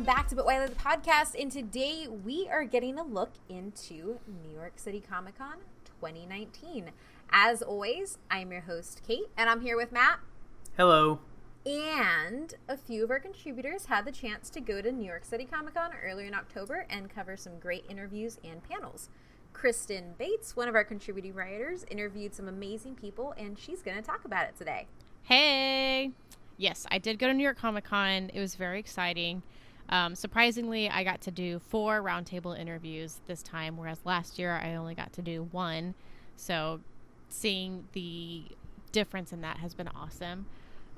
back to But Why Live the Podcast, and today we are getting a look into New York City Comic Con 2019. As always, I'm your host, Kate, and I'm here with Matt. Hello. And a few of our contributors had the chance to go to New York City Comic Con earlier in October and cover some great interviews and panels. Kristen Bates, one of our contributing writers, interviewed some amazing people, and she's going to talk about it today. Hey! Yes, I did go to New York Comic Con. It was very exciting. Surprisingly, I got to do 4 roundtable interviews this time, whereas last year I only got to do 1. So seeing the difference in that has been awesome.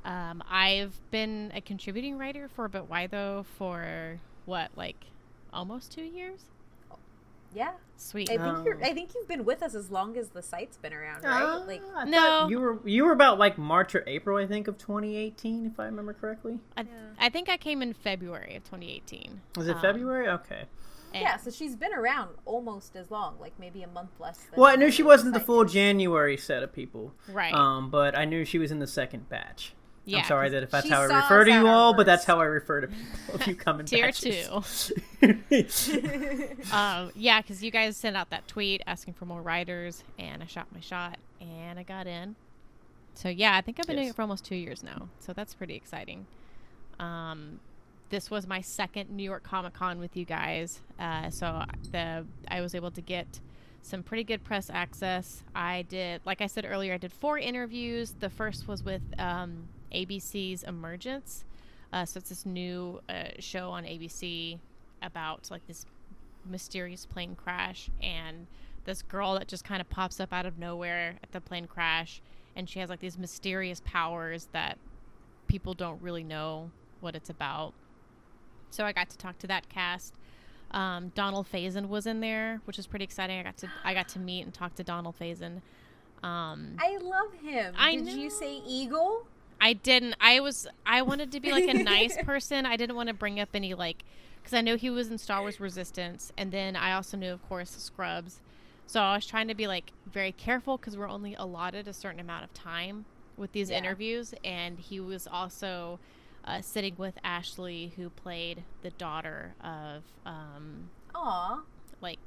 I've been a contributing writer for But Why Though for almost 2 years? Yeah. Sweet. I think you've been with us as long as the site's been around, right? No. You were about like March or April, I think, of 2018, if I remember correctly. I think I came in February of 2018. Was it February? Okay. Yeah, so she's been around almost as long, like maybe a month less than... Well, I knew she wasn't the full January set of people. Right. But I knew she was in the second batch. Yeah, I'm sorry that if that's how I refer to you all, but that's how I refer to people if you come in Tier batches. 2. Yeah, because you guys sent out that tweet asking for more writers, and I shot my shot, and I got in. So yeah, I think I've been doing it for almost 2 years now, so that's pretty exciting. This was my second New York Comic Con with you guys, so I was able to get some pretty good press access. I did, like I said earlier, I did 4 interviews. The first was with ABC's Emergence. So it's this new show on ABC about like this mysterious plane crash, and this girl that just kind of pops up out of nowhere at the plane crash, and she has like these mysterious powers that people don't really know what it's about. So I got to talk to that cast. Donald Faison was in there, which is pretty exciting. I got to meet and talk to Donald Faison. I love him. Did you say Eagle? I didn't. I wanted to be like a nice person. I didn't want to bring up any because I know he was in Star Wars Resistance, and then I also knew, of course, Scrubs. So I was trying to be very careful because we're only allotted a certain amount of time with these interviews, and he was also sitting with Ashley, who played the daughter of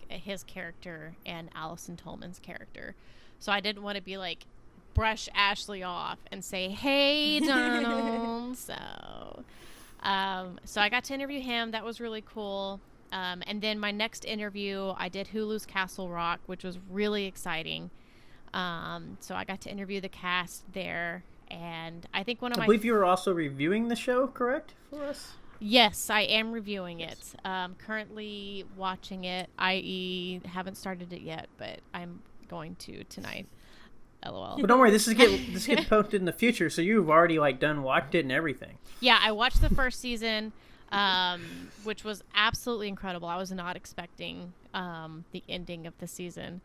his character and Allison Tolman's character. So I didn't want to be brush Ashley off and say, "Hey, Donald." So I got to interview him. That was really cool. And then my next interview, I did Hulu's Castle Rock, which was really exciting. So I got to interview the cast there. And I think I believe you were also reviewing the show, correct, for us? Yes, I am reviewing it. Currently watching it, i.e. haven't started it yet, but I'm going to tonight. LOL. But don't worry, this gets posted in the future, so you've already watched it and everything. Yeah, I watched the first season, which was absolutely incredible. I was not expecting the ending of the season.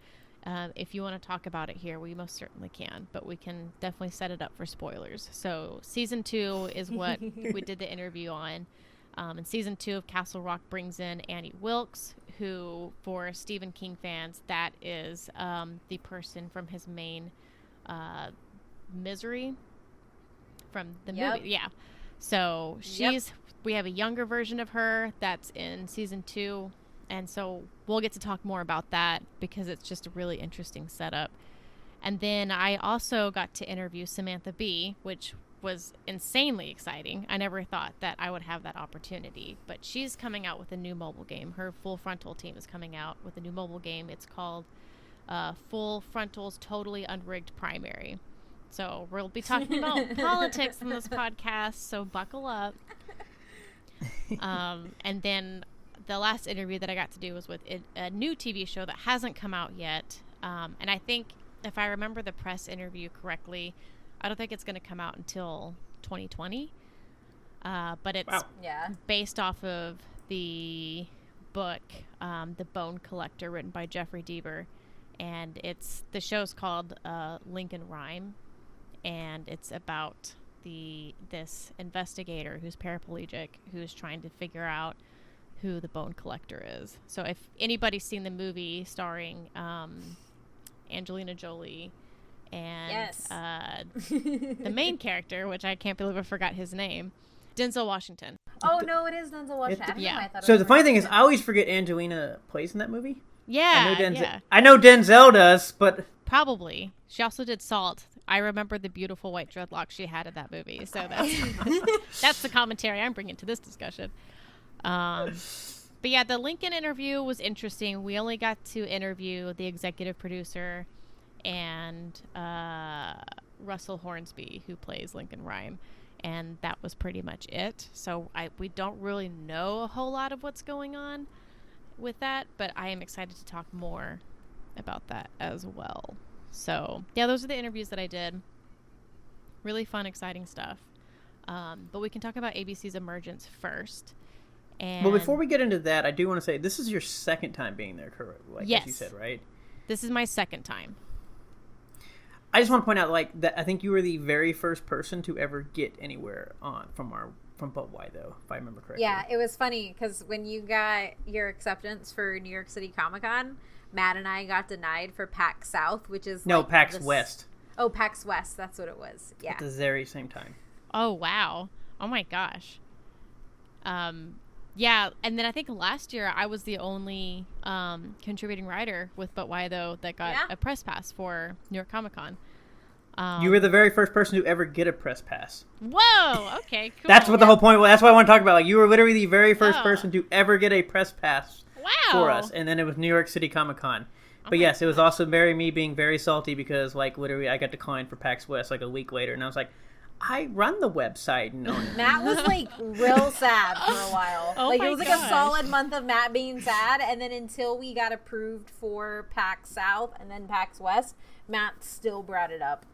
If you want to talk about it here, we most certainly can, but we can definitely set it up for spoilers. So season 2 is what we did the interview on. And season 2 of Castle Rock brings in Annie Wilkes, who, for Stephen King fans, that is the person from his main Misery from the movie. Yeah. So we have a younger version of her that's in season 2. And so we'll get to talk more about that because it's just a really interesting setup. And then I also got to interview Samantha Bee, which was insanely exciting. I never thought that I would have that opportunity. But she's coming out with a new mobile game. Her Full Frontal team is coming out with a new mobile game. It's called Full Frontal's Totally Unrigged Primary. So we'll be talking about politics in this podcast, so buckle up. And then the last interview that I got to do was with a new TV show that hasn't come out yet. And I think, if I remember the press interview correctly, I don't think it's going to come out until 2020. But it's based off of the book, The Bone Collector, written by Jeffrey Deaver. And the show's called Lincoln Rhyme. And it's about this investigator who's paraplegic, who's trying to figure out who the Bone Collector is. So if anybody's seen the movie starring Angelina Jolie and the main character, which I can't believe I forgot his name, Denzel Washington. Oh, no, it is Denzel Washington. Yeah. I thought it So was the funny thing is, Ryan. I always forget Angelina plays in that movie. Yeah, I know Denzel does, but probably. She also did Salt. I remember the beautiful white dreadlocks she had in that movie. So that's the commentary I'm bringing to this discussion. But yeah, the Lincoln interview was interesting. We only got to interview the executive producer and Russell Hornsby, who plays Lincoln Rhyme. And that was pretty much it. So we don't really know a whole lot of what's going on with that, but I am excited to talk more about that as well. So yeah, those are the interviews that I did. Really fun, exciting stuff. But we can talk about ABC's Emergence first. And well, before we get into that, I do want to say this is your second time being there, correct? Yes. As you said, right? This is my second time. I just want to point out, that I think you were the very first person to ever get anywhere from But Why, though, if I remember correctly. Yeah, it was funny because when you got your acceptance for New York City Comic Con, Matt and I got denied for PAX South, which is PAX West. Oh, PAX West, that's what it was. Yeah, At the very same time. Oh wow! Oh my gosh. Yeah, and then I think last year I was the only contributing writer with But Why Though that got a press pass for New York Comic Con. You were the very first person to ever get a press pass. Whoa! Okay, cool. That's what the whole point was. That's what I want to talk about. You were literally the very first person to ever get a press pass for us, and then it was New York City Comic Con. But yes, it was also me being very salty because literally I got declined for PAX West a week later, and I was like, I run the website. No, Matt was real sad for a while. It was a solid month of Matt being sad, and then until we got approved for PAX South and then PAX West, Matt still brought it up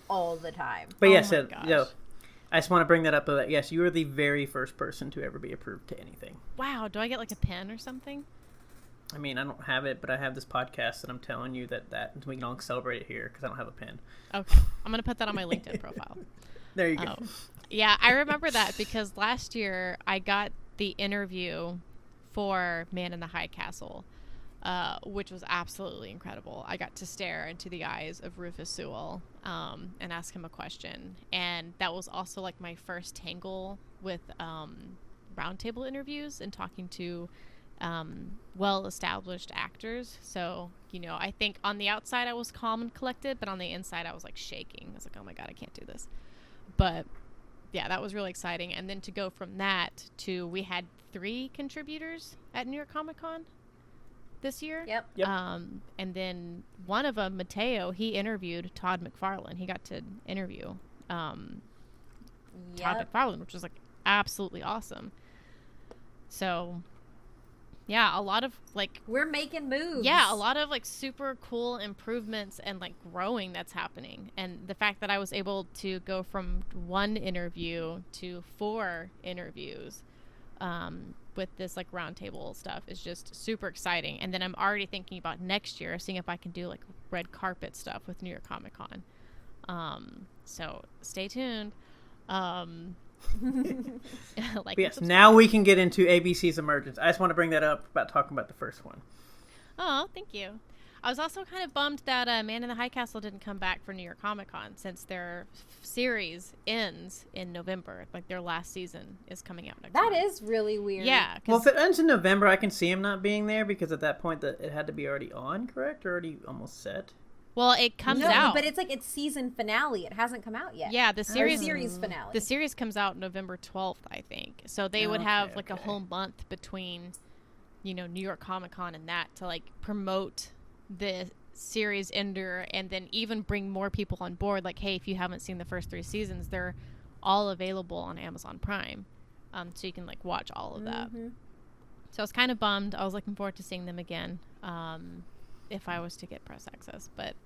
all the time. But yes, I just want to bring that up. That yes, you were the very first person to ever be approved to anything. Wow, do I get a pen or something? I mean, I don't have it, but I have this podcast, and I'm telling you that we can all celebrate it here because I don't have a pen. Okay, I'm gonna put that on my LinkedIn profile. There you go. Yeah, I remember that because last year I got the interview for Man in the High Castle, which was absolutely incredible. I got to stare into the eyes of Rufus Sewell and ask him a question. And that was also my first tangle with roundtable interviews and talking to well-established actors. So, I think on the outside I was calm and collected, but on the inside I was shaking. I was like, oh my God, I can't do this. But yeah, that was really exciting. And then to go from that to we had 3 contributors at New York Comic Con this year. Yep. And then one of them, Mateo, he interviewed Todd McFarlane. He got to interview Todd McFarlane, which was absolutely awesome. So yeah, a lot of we're making moves. Yeah, a lot of super cool improvements and growing that's happening. And the fact that I was able to go from 1 interview to 4 interviews with this roundtable stuff is just super exciting. And then I'm already thinking about next year, seeing if I can do red carpet stuff with New York Comic Con. So stay tuned. Yes, now we can get into ABC's Emergence. I just want to bring that up about talking about the first one. Oh, thank you. I was also kind of bummed that Man in the High Castle didn't come back for New York Comic Con since their series ends in November. Their last season is coming out next month. That is really weird. Yeah. Well, if it ends in November, I can see him not being there because at that point it had to be already on, correct? Or already almost set? Well, it comes out. But it's its season finale. It hasn't come out yet. Yeah, the series finale. The series comes out November 12th, I think. So they would have a whole month between, New York Comic Con and that to promote the series ender and then even bring more people on board. Hey, if you haven't seen the first 3 seasons, they're all available on Amazon Prime, so you can watch all of that. So I was kind of bummed. I was looking forward to seeing them again. If I was to get press access. But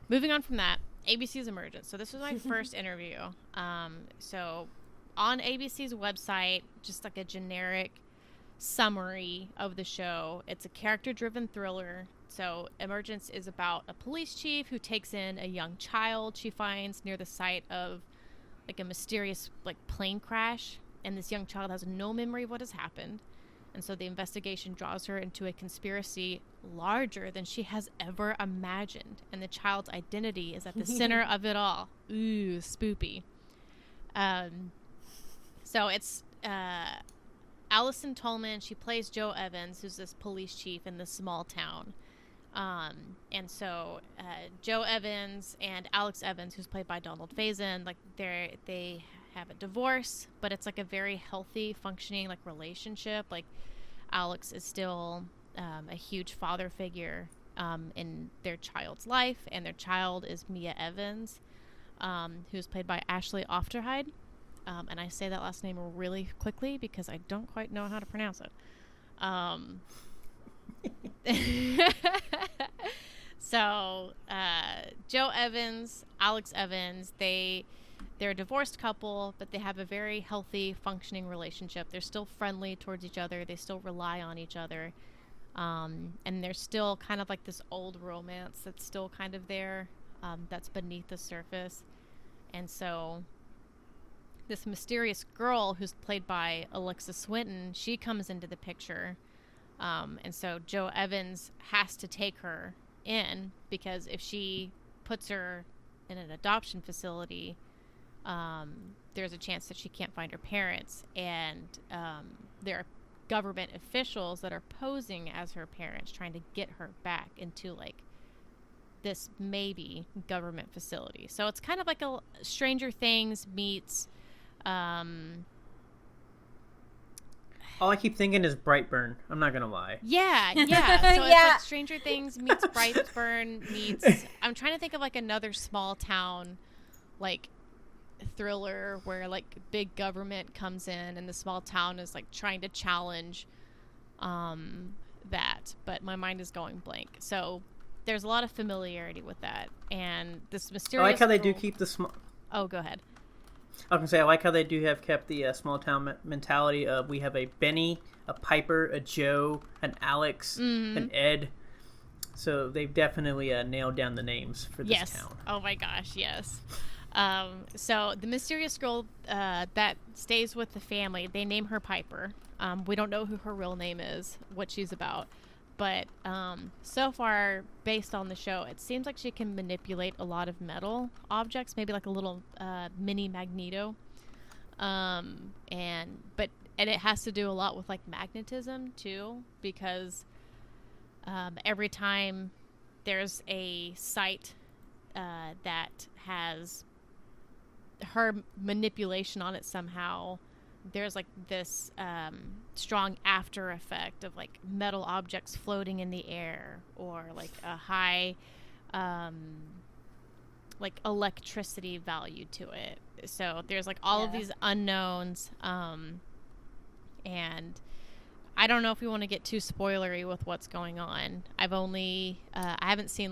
moving on from that, ABC's Emergence. So this was my first interview. So on ABC's website, just a generic summary of the show. It's a character-driven thriller. So Emergence is about a police chief who takes in a young child she finds near the site of a mysterious plane crash. And this young child has no memory of what has happened. And so the investigation draws her into a conspiracy larger than she has ever imagined. And the child's identity is at the center of it all. Ooh, spoopy. So it's Allison Tolman, she plays Joe Evans, who's this police chief in this small town. And so Joe Evans and Alex Evans, who's played by Donald Faison, like they have a divorce, but it's like a very healthy, functioning like relationship. Like Alex is still a huge father figure in their child's life, and their child is Mia Evans, who's played by Ashley Ofterhide. And I say that last name really quickly because I don't quite know how to pronounce it. So Joe Evans, Alex Evans, they're a divorced couple, but they have a very healthy, functioning relationship. They're still friendly towards each other. They still rely on each other. And there's still kind of like this old romance that's still kind of there, that's beneath the surface. And so this mysterious girl, who's played by Alexa Swinton, she comes into the picture. And so Joe Evans has to take her in, because if she puts her in an adoption facility, there's a chance that she can't find her parents. And there are government officials that are posing as her parents, trying to get her back into like this maybe government facility. So it's kind of like a Stranger Things meets all I keep thinking is Brightburn. I'm not gonna lie. Yeah. So it's like Stranger Things meets Brightburn meets. I'm trying to think of like another small town, like thriller where like big government comes in and the small town is like trying to challenge that. But my mind is going blank. So there's a lot of familiarity with that, and this mysterious. I like how they do keep the small. Oh, go ahead. I was going to say, I like how they do have kept the small town mentality of we have a Benny, a Piper, a Joe, an Alex, an Ed. So they've definitely nailed down the names for this town. Oh my gosh, yes. So the mysterious girl that stays with the family, they name her Piper. We don't know who her real name is, what she's about. But so far, based on the show, it seems like she can manipulate a lot of metal objects, maybe like a little mini Magneto. And it has to do a lot with like magnetism too, because every time there's a site that has her manipulation on it somehow, there's like this strong after effect of like metal objects floating in the air, or like a high like electricity value to it. So there's like all of these unknowns, and I don't know if we want to get too spoilery with what's going on. I haven't seen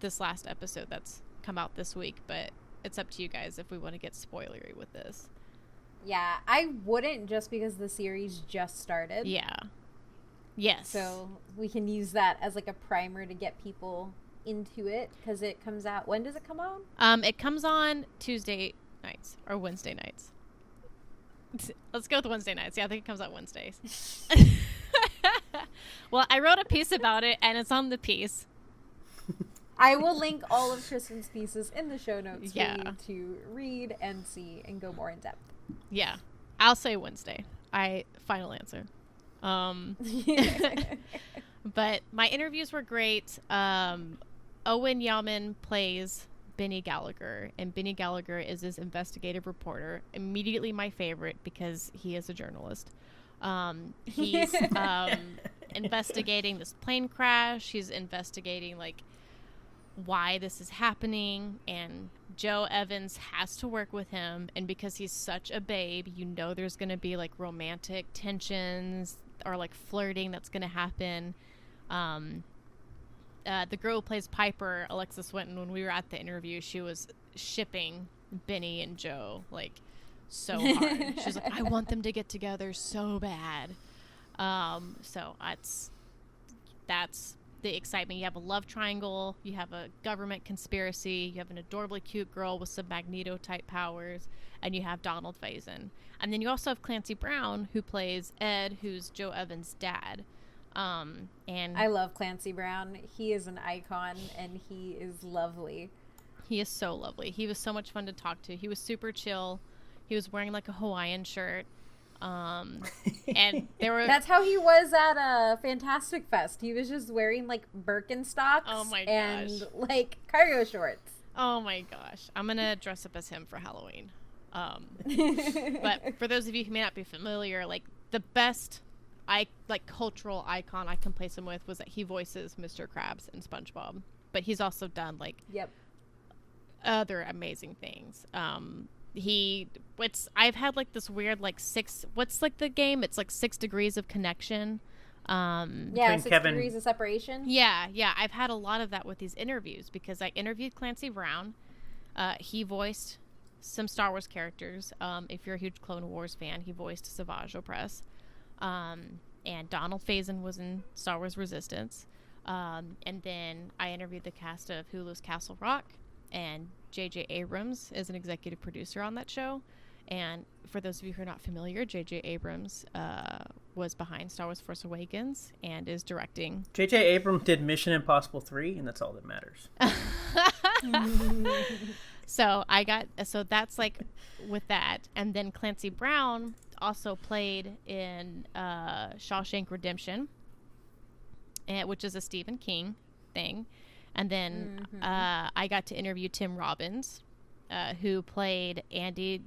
this last episode that's come out this week, but it's up to you guys if we want to get spoilery with this. Yeah, I wouldn't, just because the series just started. Yeah. Yes. So we can use that as like a primer to get people into it, because it comes out. When does it come on? It comes on Tuesday nights or Wednesday nights. Let's go with Wednesday nights. Yeah, I think it comes out Wednesdays. Well, I wrote a piece about it, and it's on the piece. I will link all of Kristen's pieces in the show notes for you to read and see and go more in depth. Yeah, I'll say Wednesday. Final answer. But my interviews were great. Owen Yaman plays Benny Gallagher, and Benny Gallagher is his investigative reporter. Immediately my favorite, because he is a journalist. He's investigating this plane crash. He's investigating like why this is happening, and Joe Evans has to work with him, and because he's such a babe, there's going to be like romantic tensions or like flirting that's going to happen. The girl who plays Piper, Alexa Swinton, when we were at the interview, she was shipping Benny and Joe like so hard. She's like, I want them to get together so bad. So that's the excitement. You have a love triangle, you have a government conspiracy, you have an adorably cute girl with some Magneto type powers, and you have Donald Faison. And then you also have Clancy Brown, who plays Ed, who's Joe Evans' dad. And I love Clancy Brown. He is an icon, and he is lovely. He is so lovely. He was so much fun to talk to. He was super chill. He was wearing like a Hawaiian shirt. And there were... That's how he was at Fantastic Fest. He was just wearing, like, Birkenstocks and, like, cargo shorts. Oh, my gosh. I'm going to dress up as him for Halloween. But for those of you who may not be familiar, like, the best... cultural icon I can place him with was that he voices Mr. Krabs in SpongeBob, but he's also done like other amazing things. I've had like this weird like what's like the game? It's like 6 degrees of connection. 6 degrees of separation. Yeah. I've had a lot of that with these interviews because I interviewed Clancy Brown. He voiced some Star Wars characters. If you're a huge Clone Wars fan, he voiced Savage Opress. And Donald Faison was in Star Wars Resistance. And then I interviewed the cast of Hulu's Castle Rock, and J.J. Abrams is an executive producer on that show. And for those of you who are not familiar, J.J. Abrams was behind Star Wars Force Awakens and is directing. J.J. Abrams did Mission Impossible 3, and that's all that matters. So that's like with that. And then Clancy Brown also played in Shawshank Redemption, which is a Stephen King thing. And then I got to interview Tim Robbins, who played Andy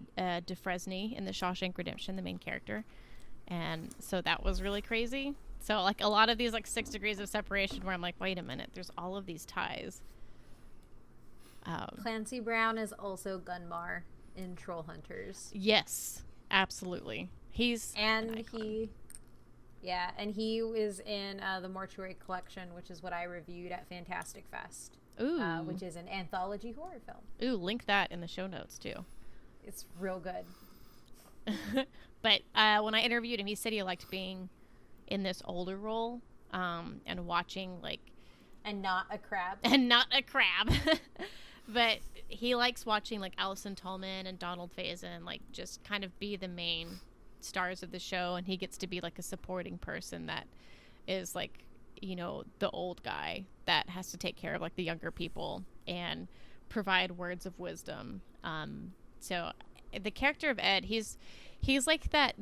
Dufresne in the Shawshank Redemption, the main character. And so that was really crazy. So like a lot of these like 6 degrees of separation where I'm like, wait a minute, there's all of these ties. Clancy Brown is also Gunmar in Troll Hunters. Yes, absolutely. He was in the Mortuary Collection, which is what I reviewed at Fantastic Fest. Ooh. Which is an anthology horror film. Ooh, link that in the show notes too. It's real good. But when I interviewed him, he said he liked being in this older role and watching like... And not a crab. But he likes watching like Allison Tolman and Donald Faison like just kind of be the main stars of the show, and he gets to be like a supporting person that is like, you know, the old guy that has to take care of like the younger people and provide words of wisdom. So the character of Ed, he's like that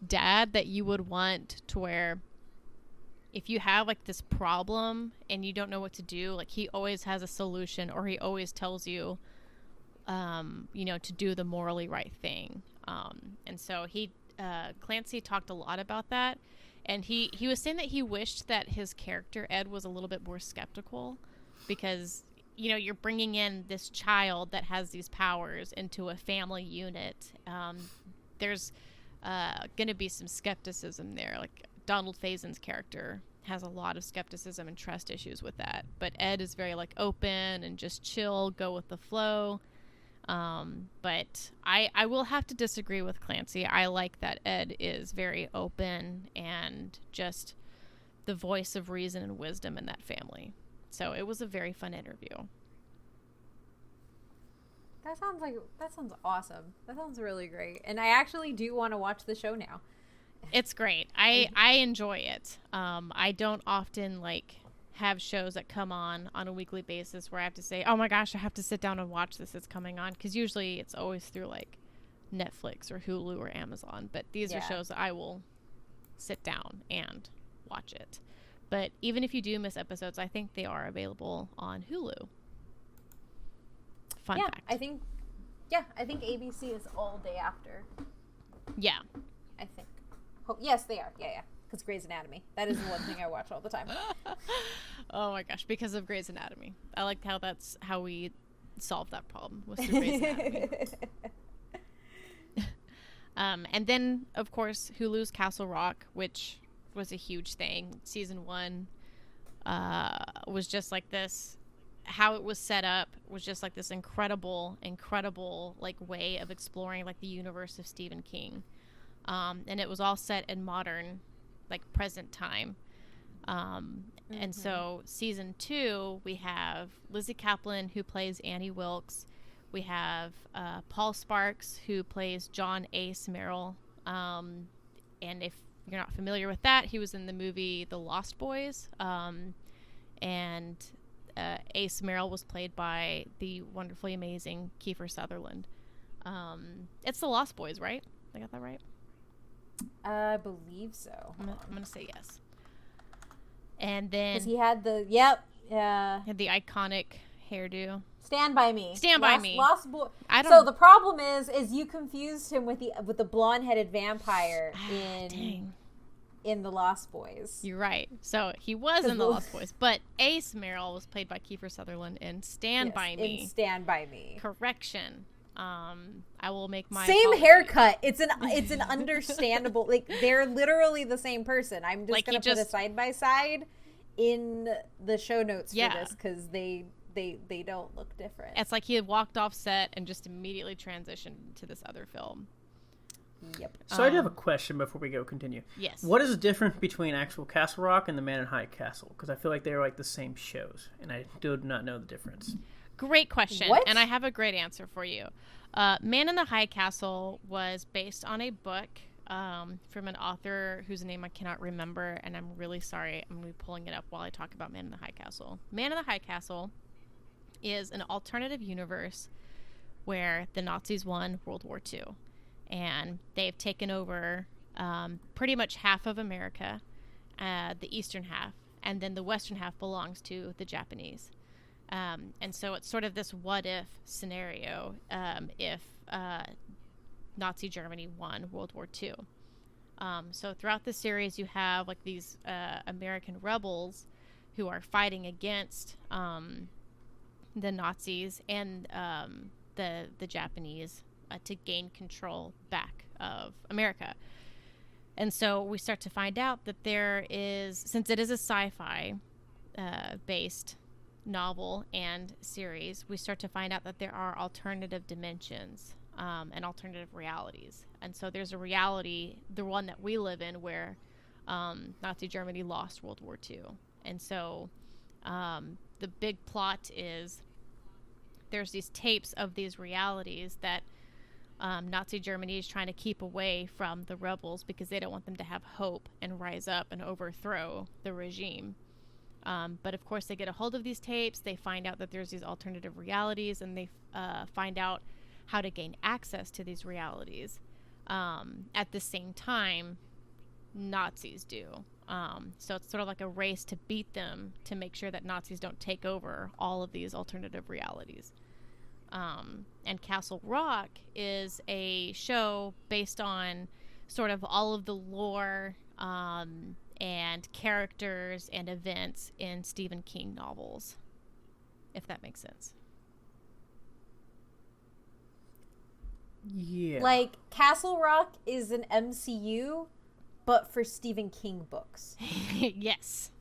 dad that you would want to where if you have like this problem and you don't know what to do, like he always has a solution, or he always tells you, you know, to do the morally right thing. And so Clancy talked a lot about that. And he was saying that he wished that his character, Ed, was a little bit more skeptical because, you know, you're bringing in this child that has these powers into a family unit. There's going to be some skepticism there. Like Donald Faison's character has a lot of skepticism and trust issues with that. But Ed is very, like, open and just chill, go with the flow. But I will have to disagree with Clancy. I like that Ed is very open and just the voice of reason and wisdom in that family. So it was a very fun interview. That sounds awesome. That sounds really great. And I actually do want to watch the show now. It's great. I enjoy it. I don't often like have shows that come on a weekly basis where I have to say, oh my gosh, I have to sit down and watch this. It's coming on. Because usually it's always through like Netflix or Hulu or Amazon. But these are shows that I will sit down and watch it. But even if you do miss episodes, I think they are available on Hulu. Fun fact. I think ABC is all day after. Yeah. I think. Yes, they are. Yeah. Because Grey's Anatomy. That is the one thing I watch all the time. Oh my gosh, because of Grey's Anatomy. I like how that's how we solved that problem, was through Grey's Anatomy. And then, of course, Hulu's Castle Rock, which was a huge thing. Season 1 was just like this. How it was set up was just like this incredible like way of exploring like the universe of Stephen King. And it was all set in modern, like present time. And so season 2, we have Lizzie Kaplan, who plays Annie Wilkes. We have Paul Sparks, who plays John Ace Merrill. And if you're not familiar with that, he was in the movie The Lost Boys. And Ace Merrill was played by the wonderfully amazing Kiefer Sutherland. It's The Lost Boys, right? I got that right? I believe so. I'm going to say yes. And then... Because he had the... Yep. Yeah. Had the iconic hairdo. Stand By Me. Stand By Me. Lost Boy. I don't... So the problem is you confused him with the blonde-headed vampire in The Lost Boys. You're right. So he was in The Lost Boys, but Ace Merrill was played by Kiefer Sutherland in Stand By Me. In Stand By Me. Correction. I will make my same apology. Haircut. It's an understandable. Like, they're literally the same person. I'm just gonna put a side by side in the show notes for this because they don't look different. It's like he had walked off set and just immediately transitioned to this other film. Yep. So I do have a question before we continue. Yes. What is the difference between actual Castle Rock and The Man in High Castle? Because I feel like they're like the same shows, and I do not know the difference. Great question, What? and I have a great answer for you. Man in the High Castle was based on a book from an author whose name I cannot remember, and I'm really sorry. I'm going to be pulling it up while I talk about Man in the High Castle. Man in the High Castle is an alternative universe where the Nazis won World War II, and they've taken over pretty much half of America, the eastern half, and then the western half belongs to the Japanese. And so it's sort of this what-if scenario if Nazi Germany won World War II. So throughout the series, you have like these American rebels who are fighting against the Nazis and the Japanese to gain control back of America. And so we start to find out that there is, since it is a sci-fi based novel and series, we start to find out that there are alternative dimensions and alternative realities. And so there's a reality, the one that we live in, where Nazi Germany lost World War II. And so the big plot is there's these tapes of these realities that Nazi Germany is trying to keep away from the rebels because they don't want them to have hope and rise up and overthrow the regime. But of course, they get a hold of these tapes, they find out that there's these alternative realities, and they find out how to gain access to these realities. At the same time, Nazis do. So it's sort of like a race to beat them to make sure that Nazis don't take over all of these alternative realities. And Castle Rock is a show based on sort of all of the lore and characters and events in Stephen King novels, if that makes sense. Yeah. Like, Castle Rock is an MCU, but for Stephen King books. Yes.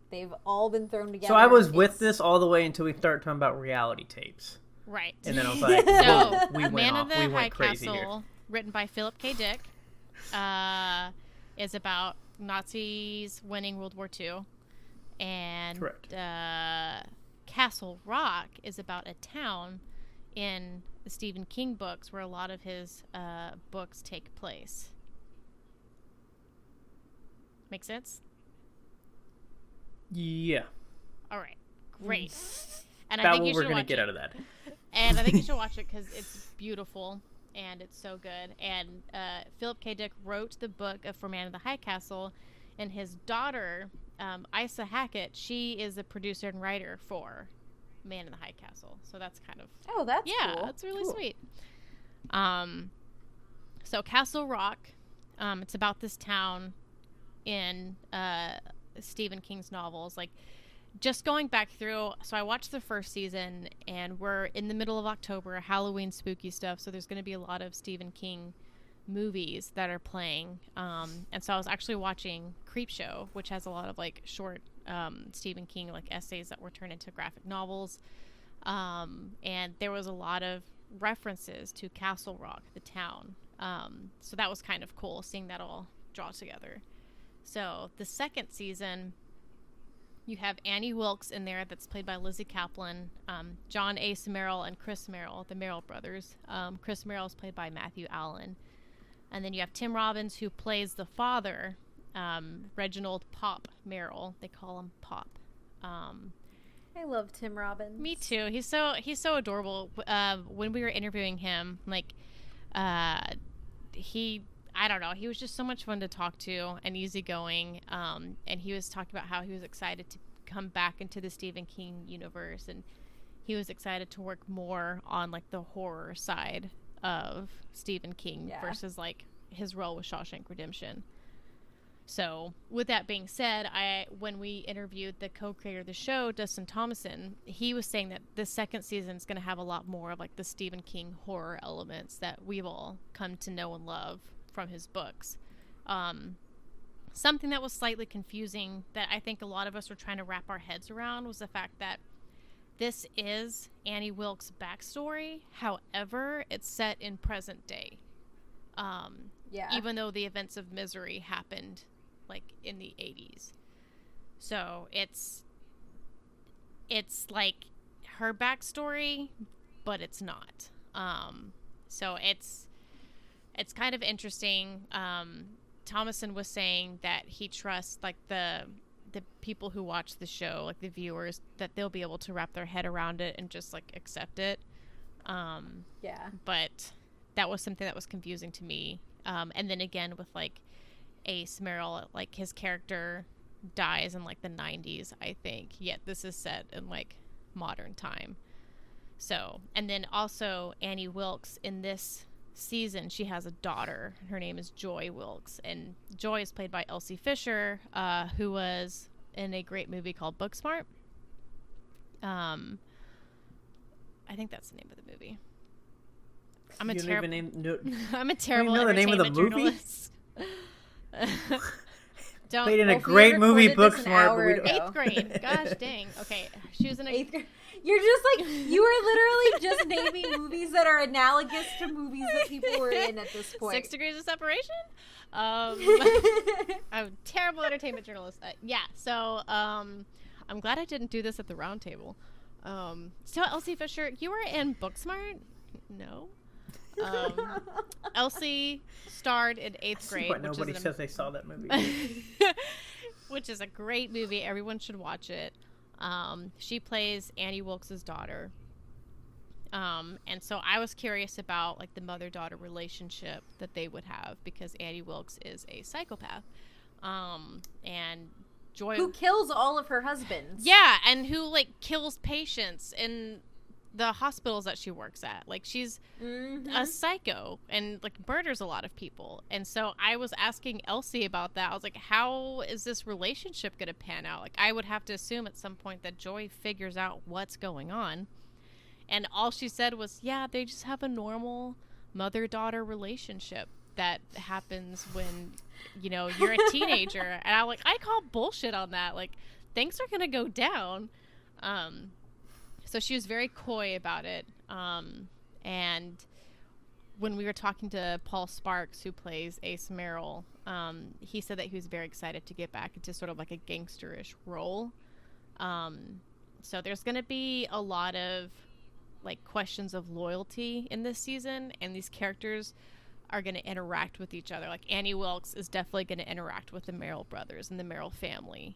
They've all been thrown together. So I was with this all the way until we started talking about reality tapes. Right. And then I was like, so, we went Man off. of the We High went crazy Castle, here. written by Philip K. Dick, is about Nazis winning World War II. And Correct. Castle Rock is about a town in the Stephen King books where a lot of his books take place. Make sense? Yeah. All right. Great. And I About think what you we're should going to watch get it. out of that. And I think you should watch it because it's beautiful and it's so good. And Philip K. Dick wrote the book For Man in the High Castle, and his daughter, Isa Hackett, she is a producer and writer for Man in the High Castle. So that's kind of... Oh, that's cool. Yeah, that's really sweet. So Castle Rock, it's about this town in Stephen King's novels. Like, just going back through, so I watched the first season, and we're in the middle of October, Halloween spooky stuff, so there's going to be a lot of Stephen King movies that are playing. And so I was actually watching Creepshow, which has a lot of like short Stephen King like essays that were turned into graphic novels. And there was a lot of references to Castle Rock, the town. So that was kind of cool, seeing that all draw together. So the second season, you have Annie Wilkes in there, that's played by Lizzie Kaplan, John A. Merrill and Chris Merrill, the Merrill brothers. Chris Merrill is played by Matthew Allen. And then you have Tim Robbins, who plays the father, Reginald Pop Merrill. They call him Pop. I love Tim Robbins. Me too. He's so adorable. When we were interviewing him, like, I don't know, he was just so much fun to talk to and easygoing. And he was talking about how he was excited to come back into the Stephen King universe, and he was excited to work more on like the horror side of Stephen King versus like his role with Shawshank Redemption. So with that being said, when we interviewed the co-creator of the show, Dustin Thomason, he was saying that the second season is going to have a lot more of like the Stephen King horror elements that we've all come to know and love from his books. Something that was slightly confusing that I think a lot of us were trying to wrap our heads around was the fact that this is Annie Wilkes' backstory. However, it's set in present day. Even though the events of Misery happened like in the 80s. So it's like her backstory, but it's not. So it's kind of interesting. Thomason was saying that he trusts like the people who watch the show, like the viewers, that they'll be able to wrap their head around it and just like accept it. But that was something that was confusing to me. And then again with like Ace Merrill, like his character dies in like the 90s, I think, yet this is set in like modern time. So, and then also Annie Wilkes in this season, she has a daughter. Her name is Joy Wilkes, and Joy is played by Elsie Fisher, who was in a great movie called Booksmart. I think that's the name of the movie. I'm a terrible entertainment journalist. Don't. Played in a great movie, Booksmart. 8th grade. Gosh dang. Okay, she was in 8th grade. You're just like, you were literally just naming movies that are analogous to movies that people were in at this point. 6 Degrees of Separation? I'm a terrible entertainment journalist. So I'm glad I didn't do this at the round table. So Elsie Fisher, you were in Booksmart? No. Elsie starred in 8th grade. But nobody says they saw that movie. Which is a great movie. Everyone should watch it. She plays Annie Wilkes' daughter. And so I was curious about like the mother-daughter relationship that they would have, because Annie Wilkes is a psychopath. And Joy, who kills all of her husbands. Yeah, and who like kills patients in the hospitals that she works at. Like she's a psycho and like murders a lot of people. And so I was asking Elsie about that. I was like, how is this relationship going to pan out? Like I would have to assume at some point that Joy figures out what's going on. And all she said was, yeah, they just have a normal mother-daughter relationship that happens when, you know, you're a teenager. And I'm like, I call bullshit on that. Like things are going to go down. So she was very coy about it. And when we were talking to Paul Sparks, who plays Ace Merrill, he said that he was very excited to get back into sort of like a gangsterish role. So there's going to be a lot of like questions of loyalty in this season, and these characters are going to interact with each other. Like Annie Wilkes is definitely going to interact with the Merrill brothers and the Merrill family.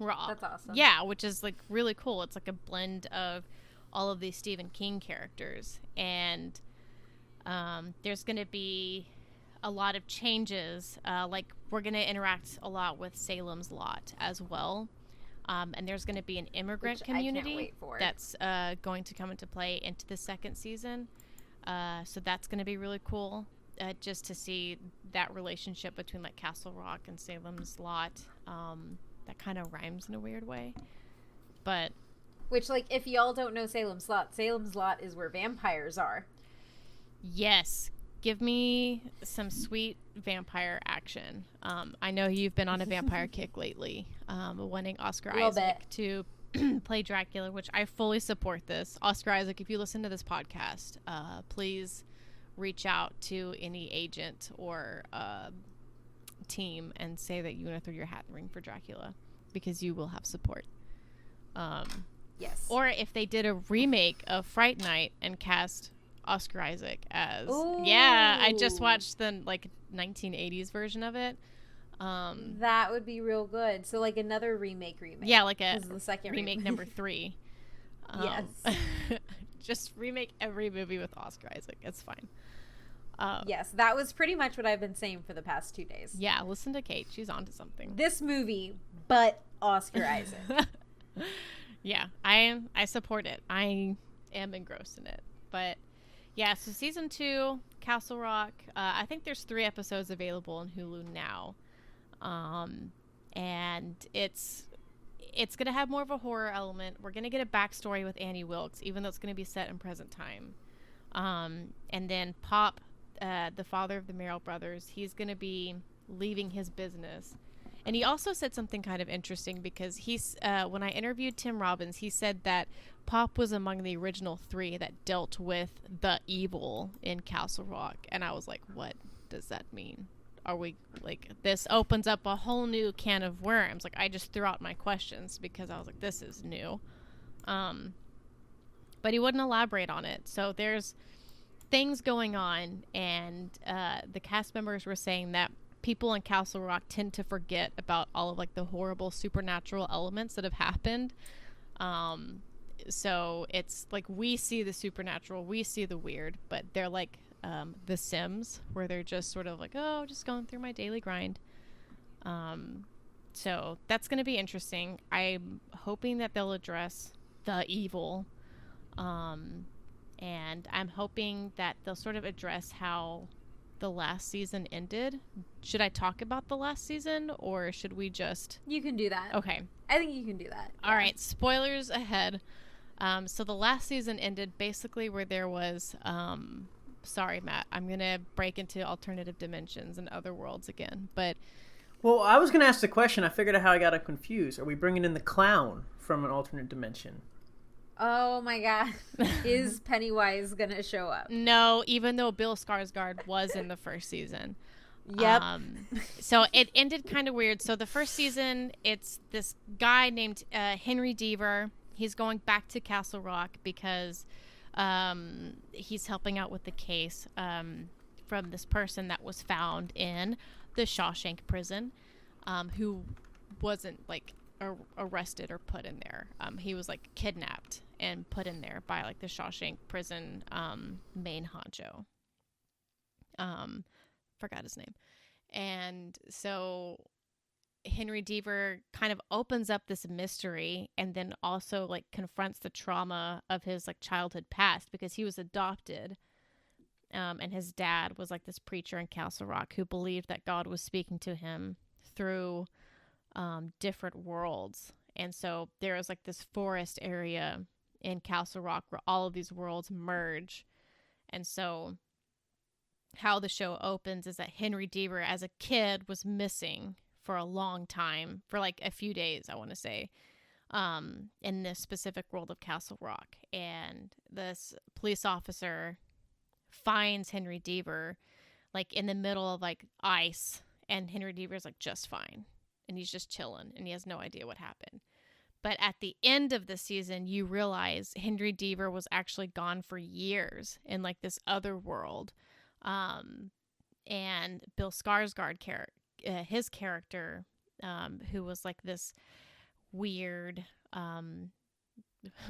That's awesome. Yeah, which is like really cool. It's like a blend of all of these Stephen King characters, and there's going to be a lot of changes. Like we're going to interact a lot with Salem's Lot as well, and there's going to be an immigrant community that's going to come into play into the second season. So that's going to be really cool, just to see that relationship between like Castle Rock and Salem's Lot. That kind of rhymes in a weird way, but which, like, if y'all don't know Salem's Lot is where vampires are. Yes, give me some sweet vampire action. I know you've been on a vampire kick lately, wanting Oscar Isaac to play Dracula, which I fully support. This Oscar Isaac, if you listen to this podcast, please reach out to any agent or team and say that you want to throw your hat in the ring for Dracula, because you will have support. Yes. Or if they did a remake of Fright Night and cast Oscar Isaac as... Ooh. Yeah, I just watched the like 1980s version of it. That would be real good. So like another remake. Yeah, like the second remake number 3. Yes. Just remake every movie with Oscar Isaac. It's fine. Yes, that was pretty much what I've been saying for the past 2 days. Yeah, listen to Kate. She's onto something. This movie, but Oscar Isaac. Yeah, I support it. I am engrossed in it. But yeah, so season 2, Castle Rock. I think there's 3 episodes available on Hulu now, and it's gonna have more of a horror element. We're gonna get a backstory with Annie Wilkes, even though it's gonna be set in present time. And then Pop, the father of the Merrill brothers, he's gonna be leaving his business. And he also said something kind of interesting, because he's when I interviewed Tim Robbins, he said that Pop was among the original 3 that dealt with the evil in Castle Rock. And I was like, what does that mean? Are we, like, this opens up a whole new can of worms. Like, I just threw out my questions because I was like, this is new. But he wouldn't elaborate on it. So there's things going on, and the cast members were saying that people in Castle Rock tend to forget about all of, like, the horrible supernatural elements that have happened. So it's like, we see the supernatural, we see the weird, but they're like The Sims, where they're just sort of like, oh, just going through my daily grind. So that's going to be interesting. I'm hoping that they'll address the evil. And I'm hoping that they'll sort of address how the last season ended. Should I talk about the last season, or should we just... You can do that. Okay. I think you can do that. All right. Spoilers ahead. So the last season ended basically where there was... sorry, Matt. I'm going to break into alternative dimensions and other worlds again. But... Well, I was going to ask the question. I figured out how I got confused. Are we bringing in the clown from an alternate dimension? Oh my god. Is Pennywise gonna show up? No, even though Bill Skarsgård was in the first season. Yep. So it ended kind of weird. So the first season, it's this guy named Henry Deaver. He's going back to Castle Rock because he's helping out with the case from this person that was found in the Shawshank prison, who wasn't, like, arrested or put in there. He was, like, kidnapped and put in there by, like, the Shawshank prison main honcho. Forgot his name. And so Henry Deaver kind of opens up this mystery, and then also, like, confronts the trauma of his, like, childhood past, because he was adopted. And his dad was, like, this preacher in Castle Rock who believed that God was speaking to him through different worlds. And so there was, like, this forest area in Castle Rock where all of these worlds merge. And so how the show opens is that Henry Deaver as a kid was missing for a long time, for like a few days, I want to say, in this specific world of Castle Rock. And this police officer finds Henry Deaver, like, in the middle of, like, ice, and Henry Deaver's, like, just fine, and he's just chilling, and he has no idea what happened. But at the end of the season, you realize Henry Deaver was actually gone for years in, like, this other world. And Bill Skarsgård, his character, who was, like, this weird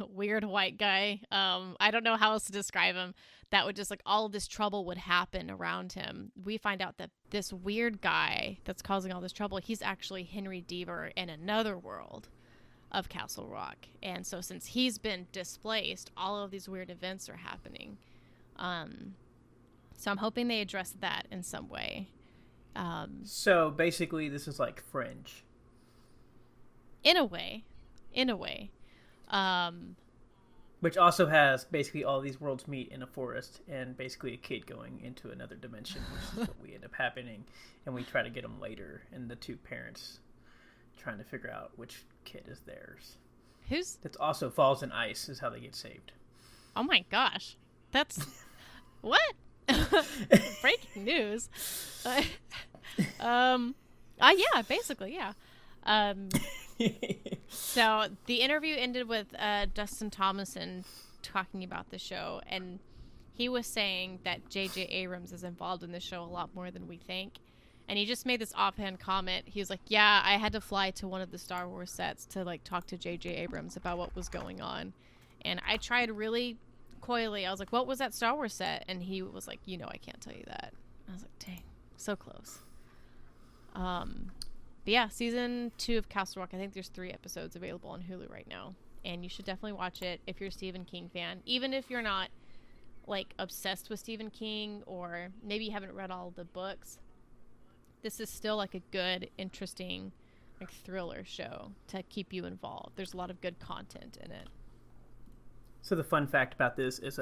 white guy, I don't know how else to describe him, that would just, like, all of this trouble would happen around him. We find out that this weird guy that's causing all this trouble, he's actually Henry Deaver in another world of Castle Rock. And so since he's been displaced, all of these weird events are happening. So I'm hoping they address that in some way. So basically this is like Fringe. In a way. Which also has basically all these worlds meet in a forest, and basically a kid going into another dimension, which is what we end up happening. And we try to get them later, and the two parents trying to figure out which kid is theirs. That also falls in ice is how they get saved. Oh my gosh. That's... What? Breaking news. Yeah, basically, yeah. So the interview ended with Dustin Thomason talking about the show, and he was saying that J.J. Abrams is involved in the show a lot more than we think. And he just made this offhand comment. He was like, yeah, I had to fly to one of the Star Wars sets to, like, talk to J.J. Abrams about what was going on. And I tried really coyly, I was like, what was that Star Wars set? And he was like, I can't tell you that. I was like, dang, so close. But yeah, season 2 of Castle Rock, I think there's 3 episodes available on Hulu right now. And you should definitely watch it if you're a Stephen King fan. Even if you're not, like, obsessed with Stephen King, or maybe you haven't read all of the books, this is still, like, a good, interesting, like, thriller show to keep you involved. There's a lot of good content in it. So the fun fact about this is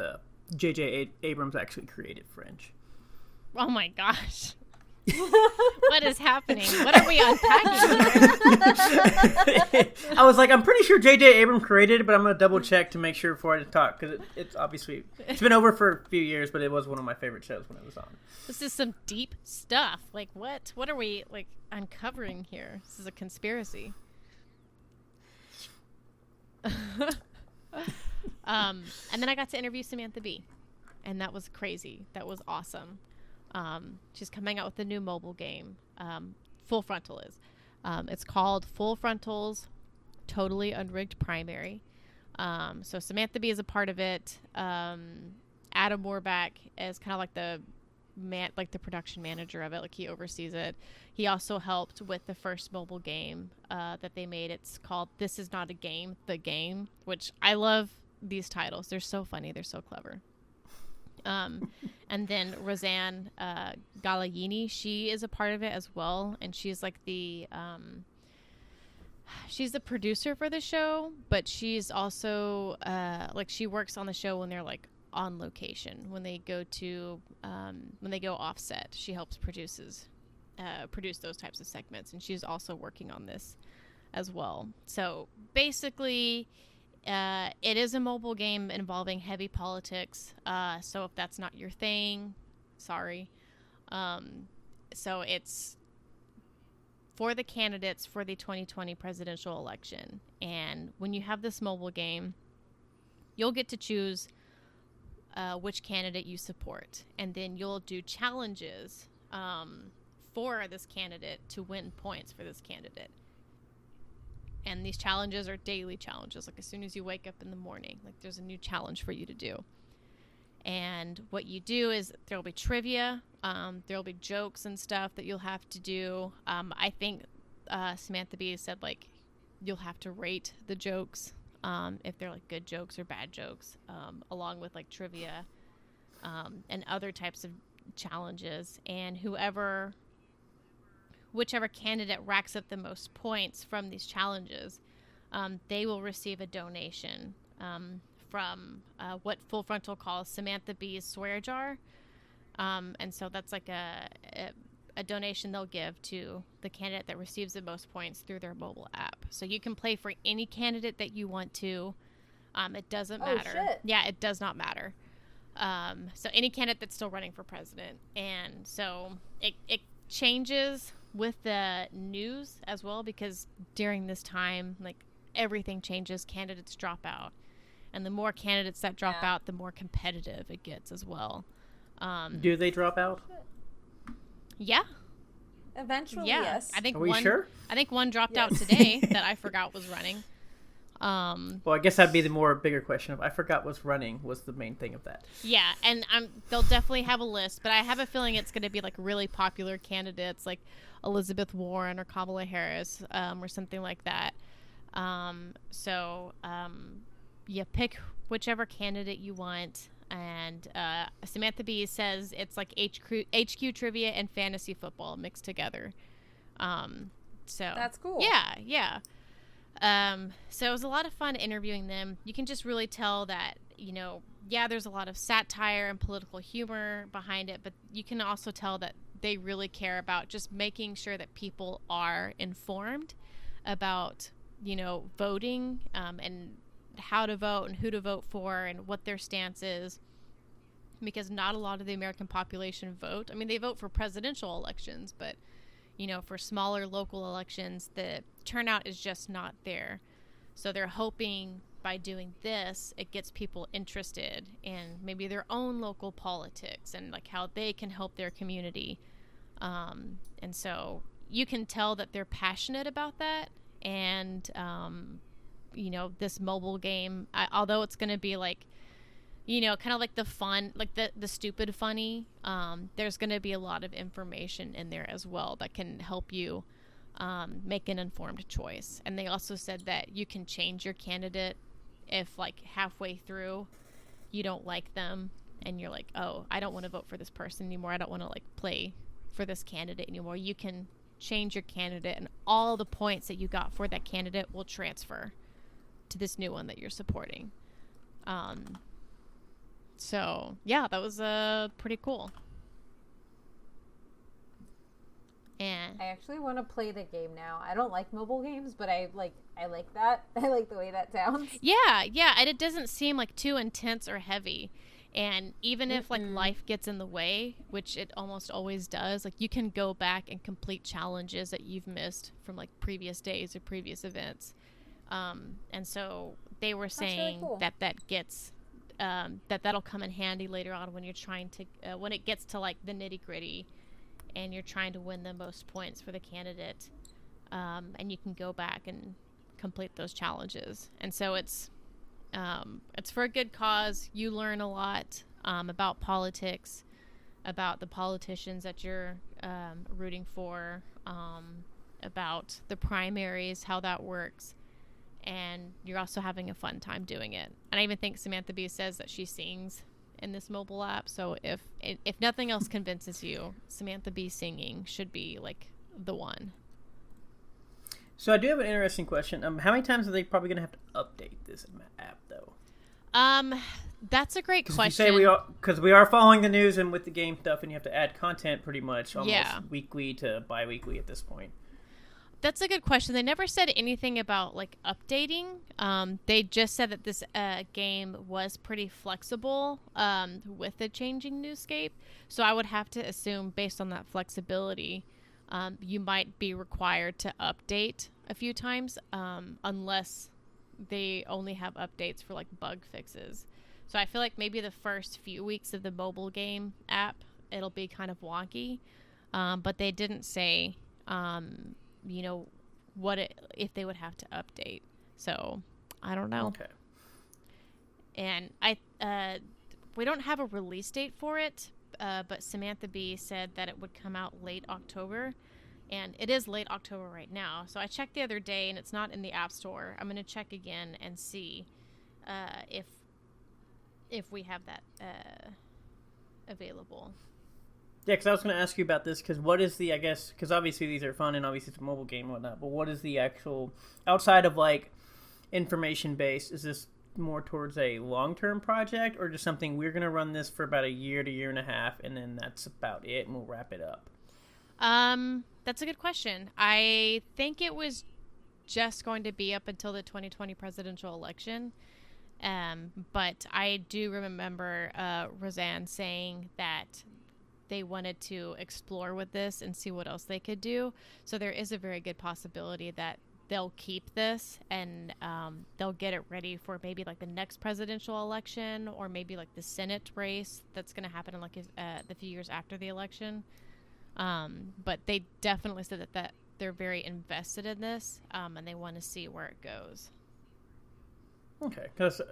J.J. Abrams actually created Fringe. Oh my gosh. What is happening? What are we unpacking here? I was like, I'm pretty sure J.J. Abrams created it, but I'm going to double check to make sure before I talk, because it's obviously, it's been over for a few years, but it was one of my favorite shows when it was on. This is some deep stuff. Like, what are we, like, uncovering here? This is a conspiracy. And then I got to interview Samantha Bee, and that was crazy. That was awesome. She's coming out with a new mobile game. Full Frontal is. It's called Full Frontal's Totally Unrigged Primary. So Samantha Bee is a part of it. Adam Warback is kind of like the production manager of it. Like, he oversees it. He also helped with the first mobile game that they made. It's called This Is Not a Game, The Game, which I love these titles. They're so funny. They're so clever. And then Roseanne Galayini, she is a part of it as well, and she's like she's the producer for the show, but she's also like, she works on the show when they're like on location, when they go offset. She helps produce those types of segments, and she's also working on this as well. So basically, it is a mobile game involving heavy politics. So if that's not your thing, sorry. So it's for the candidates for the 2020 presidential election. And when you have this mobile game, you'll get to choose which candidate you support. And then you'll do challenges for this candidate to win points for this candidate. And these challenges are daily challenges. Like, as soon as you wake up in the morning, like, there's a new challenge for you to do. And what you do is there'll be trivia. There'll be jokes and stuff that you'll have to do. I think Samantha Bee said, like, you'll have to rate the jokes, if they're, like, good jokes or bad jokes, along with, like, trivia and other types of challenges. And whichever candidate racks up the most points from these challenges, they will receive a donation from what Full Frontal calls Samantha Bee's swear jar. And so that's like a donation they'll give to the candidate that receives the most points through their mobile app. So you can play for any candidate that you want to. It doesn't matter. Oh, shit. Yeah, it does not matter. So any candidate that's still running for president. And so it changes with the news as well, because during this time, like, everything changes. Candidates drop out, and the more candidates that drop out, the more competitive it gets as well. Do they drop out? Yeah. Eventually, yeah. yes. I think Are we sure? I think one dropped out today that I forgot was running. Well, I guess that'd be the bigger question of I forgot was running was the main thing of that. Yeah, and they'll definitely have a list, but I have a feeling it's going to be like really popular candidates like Elizabeth Warren or Kamala Harris, or something like that. You pick whichever candidate you want, and Samantha Bee says it's like HQ trivia and fantasy football mixed together. So that's cool. Yeah. So it was a lot of fun interviewing them. You can just really tell that, there's a lot of satire and political humor behind it, but you can also tell that they really care about just making sure that people are informed about, voting, and how to vote and who to vote for and what their stance is, because not a lot of the American population vote. I mean, they vote for presidential elections, but for smaller local elections, the turnout is just not there. So they're hoping by doing this, it gets people interested in maybe their own local politics and like how they can help their community. And so you can tell that they're passionate about that. And, this mobile game, although it's going to be like kind of like the fun, like the stupid funny. There's going to be a lot of information in there as well that can help you make an informed choice. And they also said that you can change your candidate if like halfway through you don't like them and you're like, oh, I don't want to vote for this person anymore. I don't want to like play for this candidate anymore. You can change your candidate, and all the points that you got for that candidate will transfer to this new one that you're supporting. So yeah, that was pretty cool. And I actually want to play the game now. I don't like mobile games, but I like that. I like the way that sounds. Yeah, and it doesn't seem like too intense or heavy. And even if like life gets in the way, which it almost always does, like you can go back and complete challenges that you've missed from like previous days or previous events. And so they were saying really cool. that gets that'll come in handy later on when you're trying to when it gets to like the nitty gritty and you're trying to win the most points for the candidate, and you can go back and complete those challenges. And so it's for a good cause. You learn a lot about politics, about the politicians that you're rooting for, about the primaries, how that works, and you're also having a fun time doing it. And I even think Samantha Bee says that she sings in this mobile app, so if nothing else convinces you, Samantha Bee singing should be like the one. So I do have an interesting question. How many times are they probably going to have to update this app, though? That's a great question. Because we are following the news and with the game stuff, and you have to add content pretty much almost weekly to bi-weekly at this point. That's a good question. They never said anything about like updating. They just said that this game was pretty flexible with the changing newscape. So I would have to assume, based on that flexibility, you might be required to update a few times, unless they only have updates for like bug fixes. So I feel like maybe the first few weeks of the mobile game app, it'll be kind of wonky. But they didn't say, if they would have to update. So I don't know. Okay. And we don't have a release date for it. But Samantha Bee said that it would come out late October, and it is late October right now. So I checked the other day, and it's not in the App Store. I'm going to check again and see if we have that available. Yeah, because I was going to ask you about this, because what is the, I guess, because obviously these are fun, and obviously it's a mobile game and whatnot, but what is the actual, outside of like information based, is this more towards a long-term project, or just something we're going to run this for about a year to year and a half, and then that's about it, and we'll wrap it up? That's a good question. I think it was just going to be up until the 2020 presidential election. But I do remember Roseanne saying that they wanted to explore with this and see what else they could do. So there is a very good possibility that they'll keep this and they'll get it ready for maybe like the next presidential election, or maybe like the Senate race that's going to happen in like the few years after the election. But they definitely said that they're very invested in this, and they want to see where it goes. Okay, because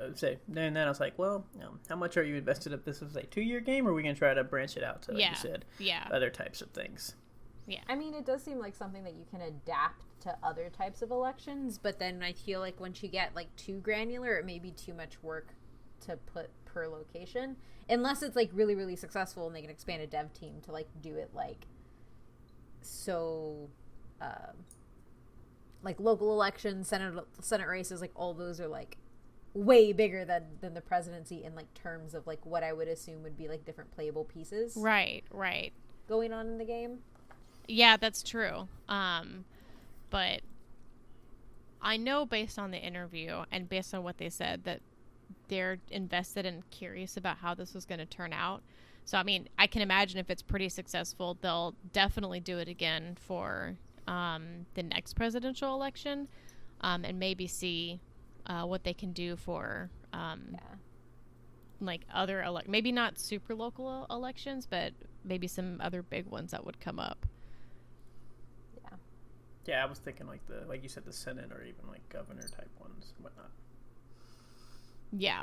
then I was like, well, how much are you invested if this is a 2-year game, or are we going to try to branch it out to, like you said, other types of things? Yeah. I mean, it does seem like something that you can adapt to other types of elections, but then I feel like once you get like too granular, it may be too much work to put per location, unless it's like really, really successful and they can expand a dev team to like do it like so like local elections, Senate races, like all those are like way bigger than the presidency in like terms of like what I would assume would be like different playable pieces. Right. Going on in the game. Yeah, that's true. But I know based on the interview and based on what they said that they're invested and curious about how this was going to turn out. So, I mean, I can imagine if it's pretty successful, they'll definitely do it again for the next presidential election, and maybe see what they can do for like other maybe not super local elections, but maybe some other big ones that would come up. Yeah, I was thinking like you said, the Senate or even like governor type ones and whatnot. Yeah,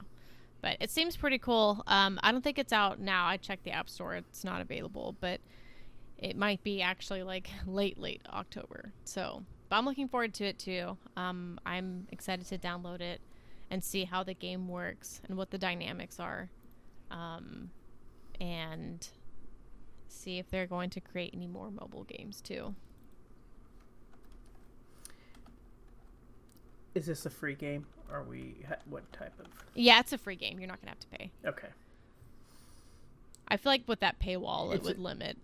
But it seems pretty cool. I don't think it's out now. I checked the App Store. It's not available, but it might be actually like late October. So, but I'm looking forward to it too. I'm excited to download it and see how the game works and what the dynamics are. And see if they're going to create any more mobile games too. Is this a free game? Are we what type of? Yeah, it's a free game. You're not gonna have to pay. Okay. I feel like with that paywall, it would limit.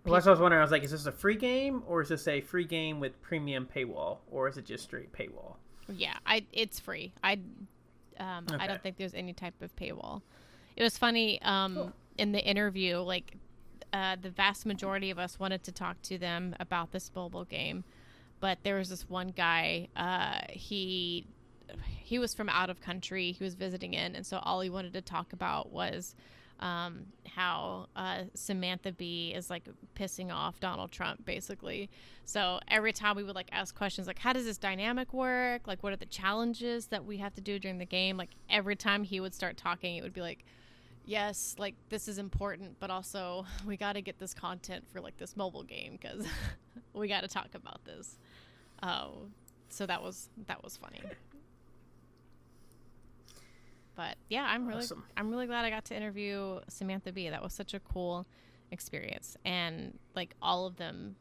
Well, that's what I was wondering. I was like, is this a free game, or is this a free game with premium paywall, or is it just straight paywall? Yeah, it's free. I don't think there's any type of paywall. It was funny cool. In the interview, like the vast majority of us wanted to talk to them about this mobile game, but there was this one guy. He was from out of country. He was visiting in, and so all he wanted to talk about was how Samantha Bee is like pissing off Donald Trump, basically. So every time we would like ask questions like, how does this dynamic work? Like, what are the challenges that we have to do during the game? Like every time he would start talking, it would be like, yes, like this is important, but also we got to get this content for like this mobile game because we got to talk about this. So that was funny. But yeah, I'm really glad I got to interview Samantha Bee. That was such a cool experience. And like all of them,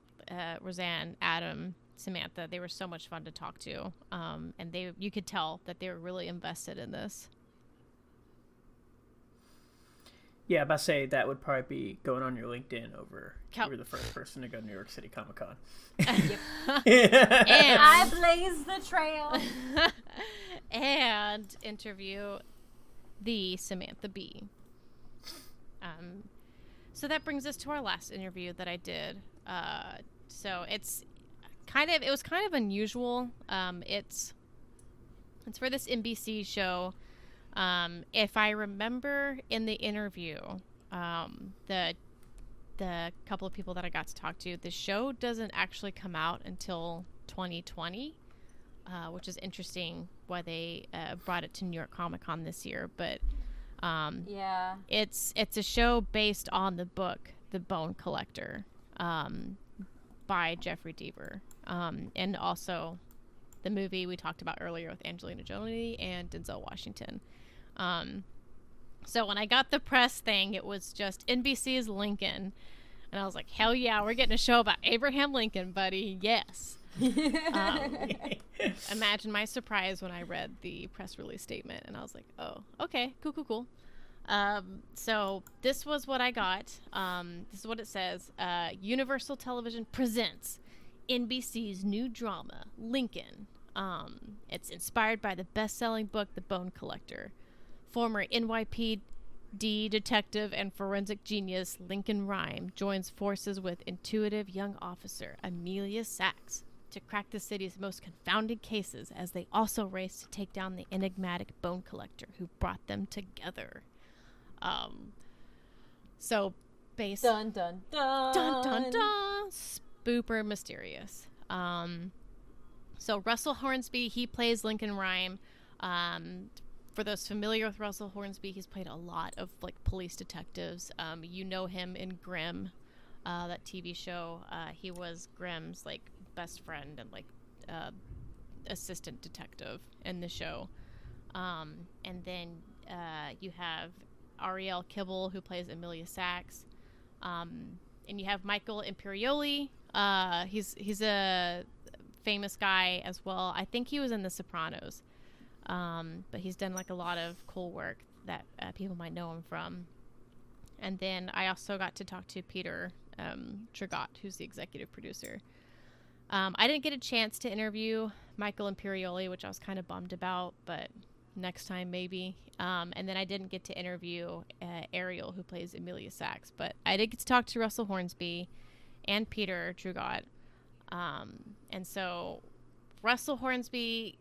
Roseanne, Adam, Samantha, they were so much fun to talk to. And you could tell that they were really invested in this. Yeah, I'm about to say that would probably be going on your LinkedIn over you were the first person to go to New York City Comic Con. Yep. And I blazed the trail. And interview the Samantha Bee. So that brings us to our last interview that I did. So it was kind of unusual. It's for this NBC show. If I remember in the interview, the couple of people that I got to talk to, the show doesn't actually come out until 2020, which is interesting why they brought it to New York Comic Con this year. But yeah, it's a show based on the book The Bone Collector by Jeffrey Deaver, and also the movie we talked about earlier with Angelina Jolie and Denzel Washington. So when I got the press thing, it was just NBC's Lincoln. And I was like, hell yeah, we're getting a show about Abraham Lincoln, buddy. Yes. Imagine my surprise when I read the press release statement. And I was like, oh, okay, cool. So this was what I got. This is what it says. Universal Television presents NBC's new drama, Lincoln. It's inspired by the best-selling book, The Bone Collector. Former NYPD detective and forensic genius Lincoln Rhyme joins forces with intuitive young officer Amelia Sachs to crack the city's most confounding cases as they also race to take down the enigmatic bone collector who brought them together. So base dun dun dun dun dun dun spooper mysterious. So Russell Hornsby, he plays Lincoln Rhyme. For those familiar with Russell Hornsby, he's played a lot of like police detectives. You know him in Grimm, that TV show. He was Grimm's like best friend and like assistant detective in the show. And then you have Ariel Kibble, who plays Amelia Sachs. And you have Michael Imperioli. He's a famous guy as well. I think he was in The Sopranos. But he's done like a lot of cool work that people might know him from. And then I also got to talk to Peter Tragot, who's the executive producer. I didn't get a chance to interview Michael Imperioli, which I was kind of bummed about, but next time maybe. And then I didn't get to interview Ariel, who plays Amelia Sachs, but I did get to talk to Russell Hornsby and Peter Tragot. And so Russell Hornsby,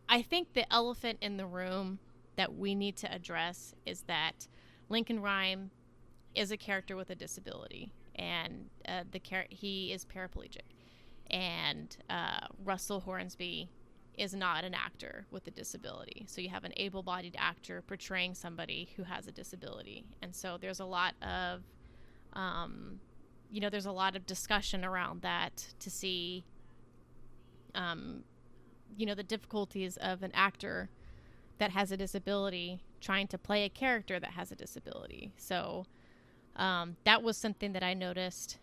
I think the elephant in the room that we need to address is that Lincoln Rhyme is a character with a disability, and he is paraplegic. And Russell Hornsby is not an actor with a disability. So you have an able-bodied actor portraying somebody who has a disability. And so there's a lot of, there's a lot of discussion around that to see, the difficulties of an actor that has a disability trying to play a character that has a disability. So that was something that I noticed.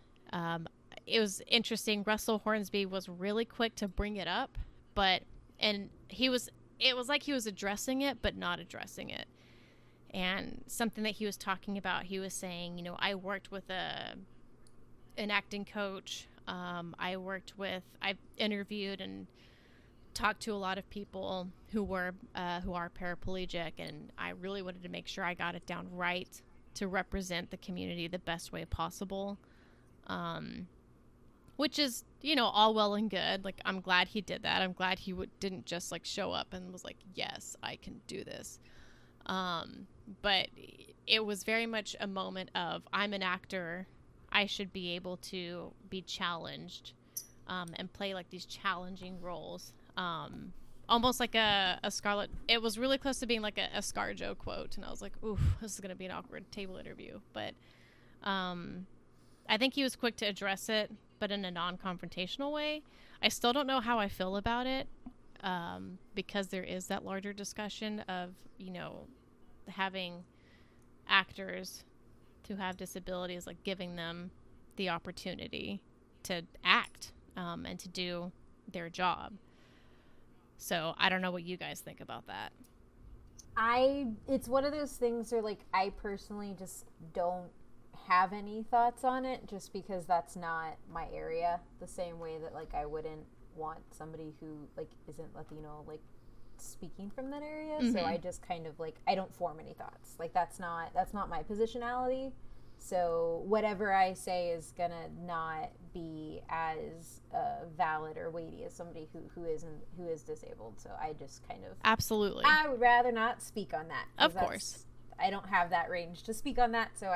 It was interesting. Russell Hornsby was really quick to bring it up, it was like he was addressing it, but not addressing it. And something that he was talking about, he was saying, I worked with an acting coach. I've interviewed and talked to a lot of people who are paraplegic, and I really wanted to make sure I got it down right to represent the community the best way possible. Which is, all well and good. Like, I'm glad he did that. I'm glad he didn't just like show up and was like, yes, I can do this. But it was very much a moment of, I'm an actor. I should be able to be challenged, and play like these challenging roles. Almost like a Scarlett. It was really close to being like a ScarJo quote. And I was like, oof, this is going to be an awkward table interview. But, I think he was quick to address it, but in a non-confrontational way. I still don't know how I feel about it, because there is that larger discussion of, having actors who have disabilities, like giving them the opportunity to act, and to do their job. So I don't know what you guys think about that. It's one of those things where, like, I personally just don't have any thoughts on it, just because that's not my area, the same way that, like, I wouldn't want somebody who, like, isn't Latino, like, speaking from that area. Mm-hmm. So I just kind of, like, I don't form any thoughts. Like, that's not my positionality. So whatever I say is gonna not be as valid or weighty as somebody who is disabled. So I just kind of, absolutely, I would rather not speak on that. Of course, I don't have that range to speak on that. So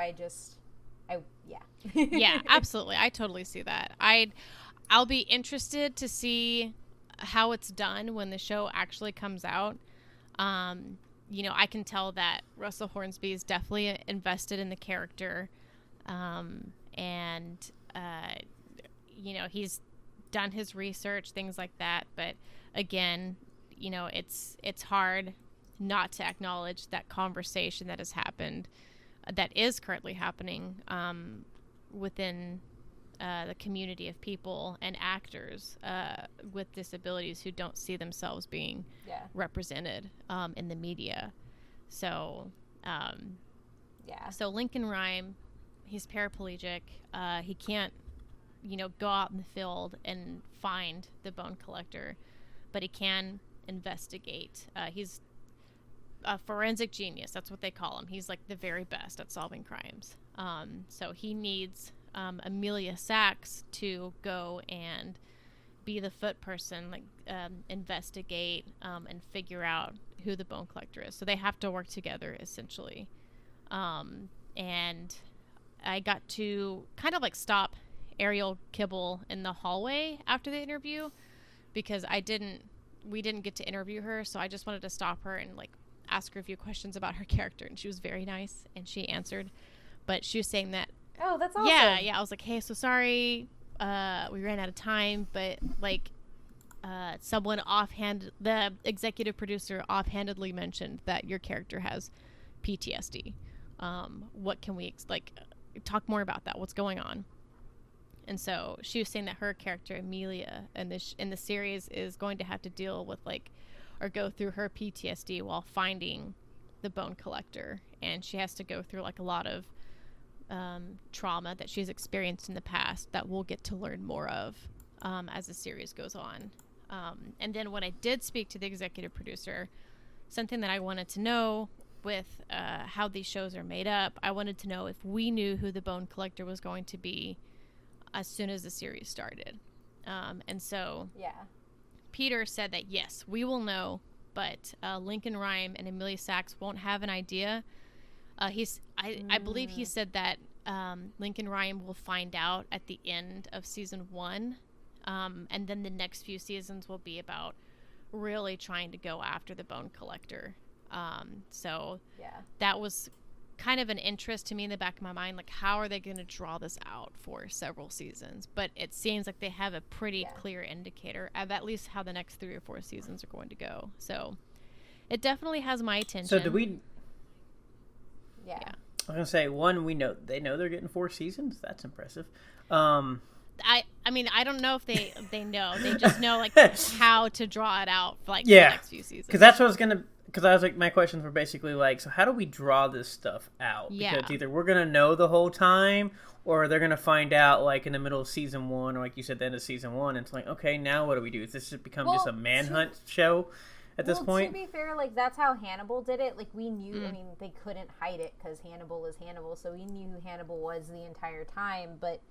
yeah, absolutely. I totally see that. I'll be interested to see how it's done when the show actually comes out. I can tell that Russell Hornsby is definitely invested in the character. He's done his research, things like that. But again, it's hard not to acknowledge that conversation that has happened, that is currently happening, within the community of people and actors with disabilities who don't see themselves being represented in the media. So, So Lincoln Rhyme, he's paraplegic. He can't, go out in the field and find the bone collector, but he can investigate. He's a forensic genius. That's what they call him. He's like the very best at solving crimes. So he needs Amelia Sachs to go and be the foot person, like investigate and figure out who the bone collector is. So they have to work together, essentially. And I got to kind of like stop Ariel Kibble in the hallway after the interview, because we didn't get to interview her. So I just wanted to stop her and like ask her a few questions about her character, and she was very nice and she answered. But she was saying that, oh, that's awesome. Yeah. I was like, hey, so sorry, we ran out of time, but like, the executive producer offhandedly mentioned that your character has PTSD. What can we talk more about that? What's going on? And so she was saying that her character Amelia in the series is going to have to deal with or go through her PTSD while finding the bone collector, and she has to go through a lot of trauma that she's experienced in the past that we'll get to learn more of as the series goes on. And then when I did speak to the executive producer, something that I wanted to know with how these shows are made up, I wanted to know if we knew who the bone collector was going to be as soon as the series started. And so Peter said that, yes, we will know, but Lincoln Rhyme and Amelia Sachs won't have an idea. I believe he said that Lincoln Rhyme will find out at the end of season 1. And then the next few seasons will be about really trying to go after the Bone Collector. So yeah, that was kind of an interest to me in the back of my mind, like how are they going to draw this out for several seasons? But it seems like they have a pretty clear indicator of at least how the next 3 or 4 seasons are going to go. So it definitely has my attention. So do we? Yeah. I was gonna say, one, they know they're getting 4 seasons. That's impressive. I mean, I don't know if they know. They just know like how to draw it out for like the next few seasons. Because that's what I was gonna. Because I was like, my questions were basically like, so how do we draw this stuff out? Yeah. Because either we're gonna know the whole time, or they're gonna find out like in the middle of season 1, or like you said, the end of season 1. And it's like, okay, now what do we do? Is this just become just a manhunt show at this point? To be fair, like that's how Hannibal did it. Like we knew. I mean, they couldn't hide it because Hannibal is Hannibal, so we knew who Hannibal was the entire time. But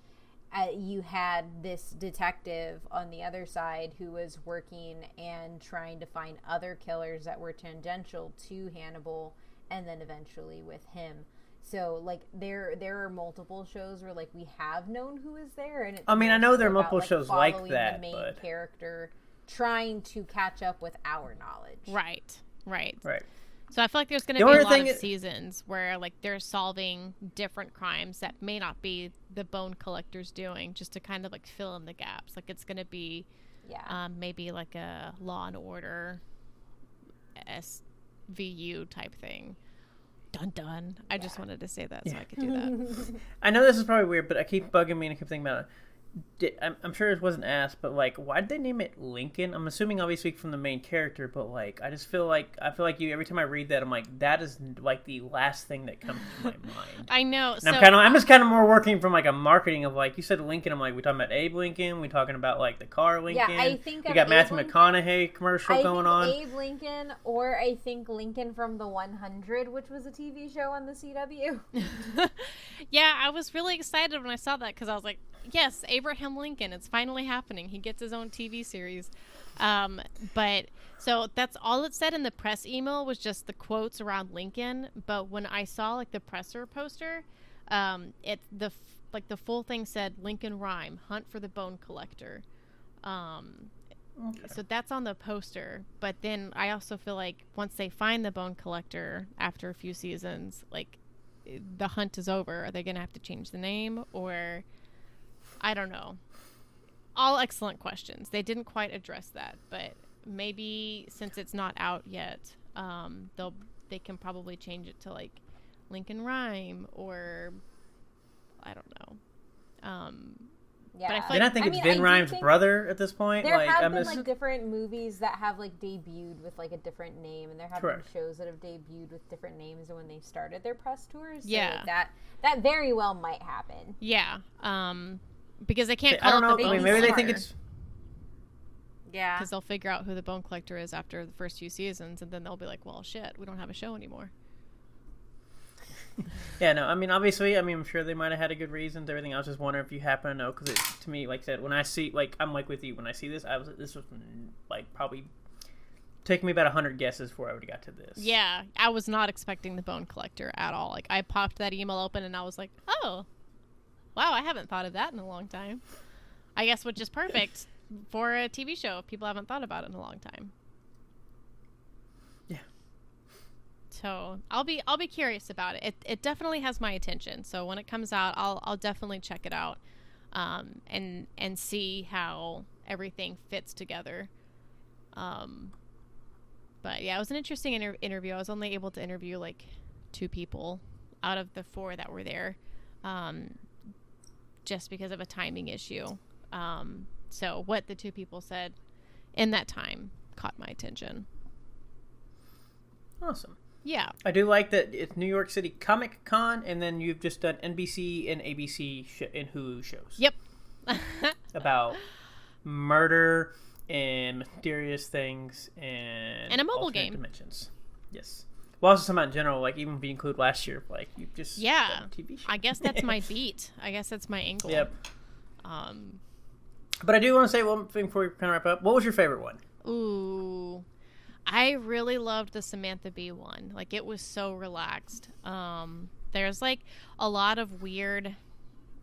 you had this detective on the other side who was working and trying to find other killers that were tangential to Hannibal, and then eventually with him. So like there are multiple shows where like we have known who is there, and it's I mean, I know there are multiple about, shows like that, the main but character trying to catch up with our knowledge. Right. So I feel like there's going to be a lot of seasons where like they're solving different crimes that may not be the Bone Collector's doing, just to kind of like fill in the gaps. Like it's going to be maybe like a Law and Order SVU type thing. Dun dun. I just wanted to say that so I could do that. I know this is probably weird, but I keep bugging me and I keep thinking about it. I'm sure it wasn't asked, but like, why did they name it Lincoln? I'm assuming obviously from the main character, but like, I feel like you every time I read that, I'm like, that is like the last thing that comes to my mind. I know. And I'm just kind of more working from like a marketing of like, you said Lincoln, I'm like, we talking about Abe Lincoln, we talking about like the car Lincoln. Yeah, I think we got Matthew McConaughey commercial going on. Abe Lincoln, or I think Lincoln from the 100, which was a TV show on the CW. Yeah, I was really excited when I saw that because I was like, yes, Abraham Lincoln, it's finally happening. He gets his own TV series. But so that's all it said in the press email was just the quotes around Lincoln. But when I saw like the presser poster, the full thing said Lincoln Rhyme, Hunt for the Bone Collector. So that's on the poster. But then I also feel like once they find the Bone Collector after a few seasons, like the hunt is over. Are they going to have to change the name, or I don't know. All excellent questions. They didn't quite address that, but maybe since it's not out yet, they can probably change it to like Lincoln Rhyme, or I don't know. Yeah, but I think it's Vin Rhyme's brother at this point. There have been like different movies that have like debuted with like a different name, and there have been shows that have debuted with different names when they started their press tours. So that very well might happen. Yeah. Because they can't call it the Bone maybe they think it's... Yeah. Because they'll figure out who the Bone Collector is after the first few seasons, and then they'll be like, well, shit, we don't have a show anymore. Yeah, no, I mean, obviously, I'm sure they might have had a good reasons, everything. I was just wondering if you happen to know, because to me, like I said, when I see, like, I'm like with you, when I see this, this was, like, probably taking me about 100 guesses before I would have got to this. Yeah, I was not expecting the Bone Collector at all. Like, I popped that email open, and I was like, oh, wow, I haven't thought of that in a long time. I guess which is perfect for a TV show if people haven't thought about it in a long time. Yeah. So I'll be curious about it. It definitely has my attention. So when it comes out, I'll definitely check it out, and see how everything fits together. But yeah, it was an interesting interview. I was only able to interview like 2 people out of the 4 that were there. Just because of a timing issue. So what the 2 people said in that time caught my attention. Awesome. Yeah. I do like that it's New York City Comic Con, and then you've just done NBC and ABC and Hulu shows. Yep. About murder and mysterious things and a mobile game. Dimensions. Yes. Well, also something in general, like even if you include last year, like you just done a TV show. I guess that's my beat. I guess that's my angle. Yep. But I do want to say one thing before we kind of wrap up. What was your favorite one? Ooh, I really loved the Samantha Bee one. Like it was so relaxed. There's like a lot of weird,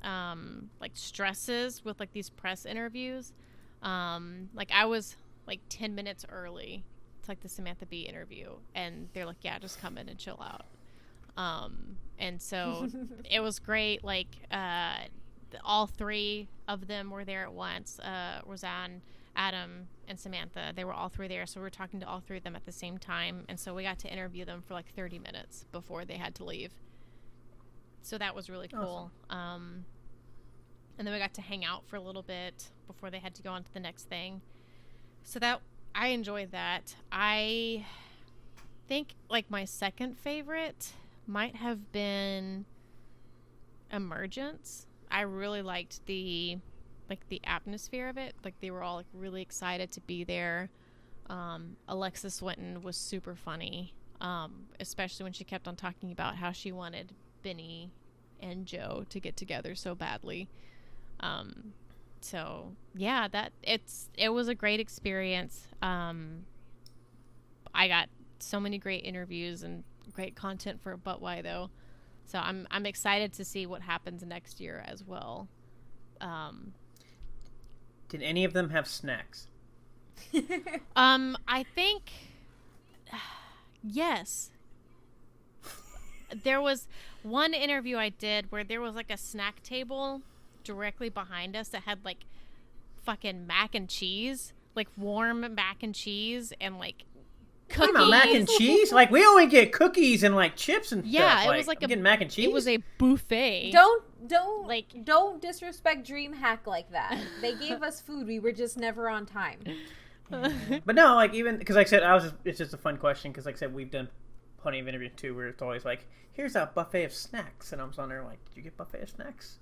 like stresses with like these press interviews. Like I was like 10 minutes early. It's like the Samantha Bee interview, and they're like, yeah, just come in and chill out. And so it was great. Like, all three of them were there at once. Roseanne, Adam, and Samantha. They were all three there, so we were talking to all three of them at the same time, and so we got to interview them for like 30 minutes before they had to leave. So that was really cool. Awesome. And then we got to hang out for a little bit before they had to go on to the next thing. So that, I enjoyed that. I think like my second favorite might have been Emergence. I really liked the atmosphere of it. Like, they were all like really excited to be there. Alexis Winton was super funny, especially when she kept on talking about how she wanted Benny and Joe to get together so badly. So yeah, it was a great experience. I got so many great interviews and great content for But Why Though. So I'm excited to see what happens next year as well. Did any of them have snacks? I think yes. There was one interview I did where there was like a snack table directly behind us that had like fucking mac and cheese, like warm mac and cheese, and like cookies. About mac and cheese? Like, we only get cookies and like chips and stuff. Yeah, it was like getting mac and cheese. It was a buffet. Don't disrespect DreamHack like that. They gave us food. We were just never on time. But no, like, even because like I said, it's just a fun question because like I said, we've done plenty of interviews too where it's always like, here's a buffet of snacks, and I'm on there like, did you get buffet of snacks?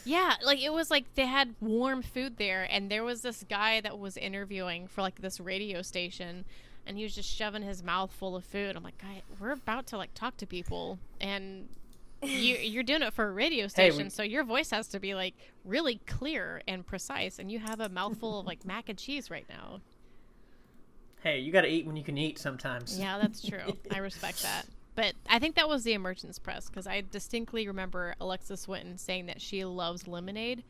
Yeah, like it was like they had warm food there, and there was this guy that was interviewing for like this radio station, and he was just shoving his mouth full of food. I'm like, guy, we're about to like talk to people, and you're doing it for a radio station, so your voice has to be like really clear and precise, and you have a mouthful of like mac and cheese right now. Hey, you gotta eat when you can eat sometimes. Yeah, that's true. I respect that. But I think that was the Emergence press, because I distinctly remember Alexis Winton saying that she loves lemonade,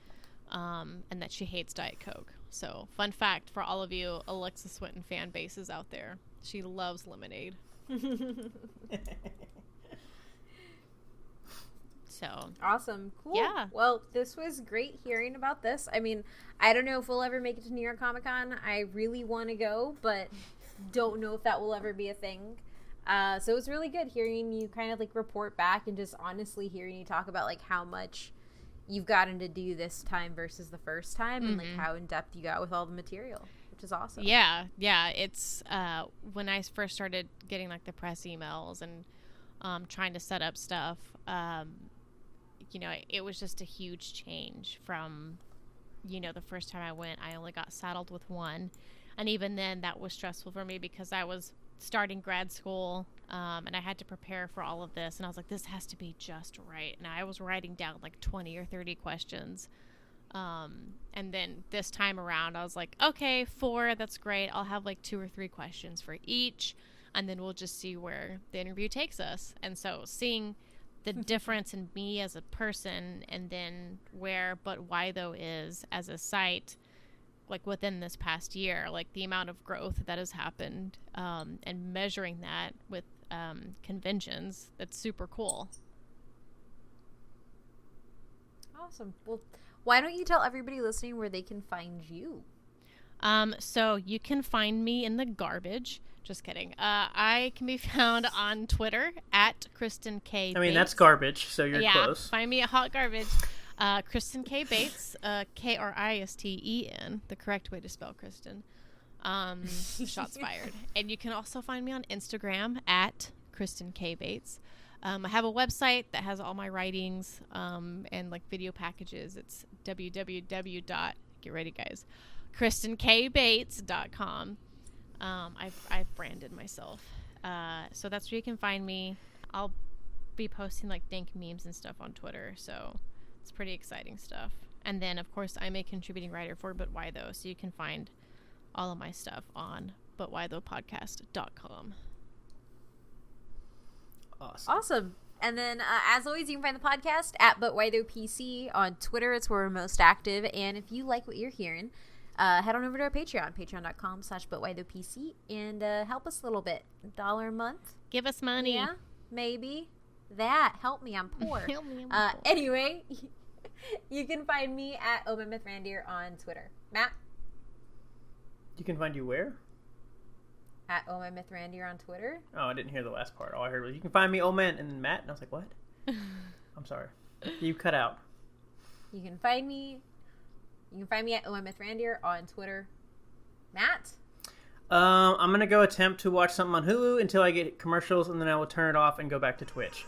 and that she hates Diet Coke. So, fun fact for all of you Alexis Winton fan bases out there, she loves lemonade. So awesome. Cool. Yeah. Well, this was great hearing about this. I mean, I don't know if we'll ever make it to New York Comic Con. I really want to go, but don't know if that will ever be a thing. So it was really good hearing you kind of like report back and just honestly hearing you talk about like how much you've gotten to do this time versus the first time, and like how in depth you got with all the material, which is awesome. Yeah. It's when I first started getting like the press emails and trying to set up stuff, you know, it was just a huge change from, you know, the first time I went. I only got saddled with one, and even then that was stressful for me because I was starting grad school, and I had to prepare for all of this, and I was like, this has to be just right, and I was writing down like 20 or 30 questions, and then this time around I was like, okay, 4, that's great, I'll have like 2 or 3 questions for each, and then we'll just see where the interview takes us. And so seeing the difference in me as a person, and then where But Why Though is as a site, like within this past year, like the amount of growth that has happened, and measuring that with conventions, that's super cool. Awesome. Well, why don't you tell everybody listening where they can find you? So you can find me in the garbage. Just kidding. I can be found on Twitter at Kristen K. Bates. I mean, that's garbage, so you're close. Find me at Hot Garbage. Kristen K. Bates, Kristen, the correct way to spell Kristen. Shots fired. And you can also find me on Instagram at Kristen K. Bates. I have a website that has all my writings, and like video packages. It's get ready guys, KristenKBates.com. I've branded myself. So that's where you can find me. I'll be posting like dank memes and stuff on Twitter, so it's pretty exciting stuff. And then of course I'm a contributing writer for But Why Though, so you can find all of my stuff on butwhythoughpodcast.com. Awesome. And then as always, you can find the podcast at But Why Though PC on Twitter. It's where we're most active. And if you like what you're hearing, head on over to our patreon.com/butwhythepc, and help us a little bit. $1 a month. Give us money. Yeah, maybe. That. Help me, I'm poor. Help me, I'm poor. Anyway, you can find me at omamithrandir on Twitter. Matt? You can find you where? At omamithrandir on Twitter. Oh, I didn't hear the last part. All I heard was, you can find me, Oman, and then Matt. And I was like, what? I'm sorry. You cut out. You can find me at omamithrandir on Twitter. Matt? I'm going to go attempt to watch something on Hulu until I get commercials, and then I will turn it off and go back to Twitch.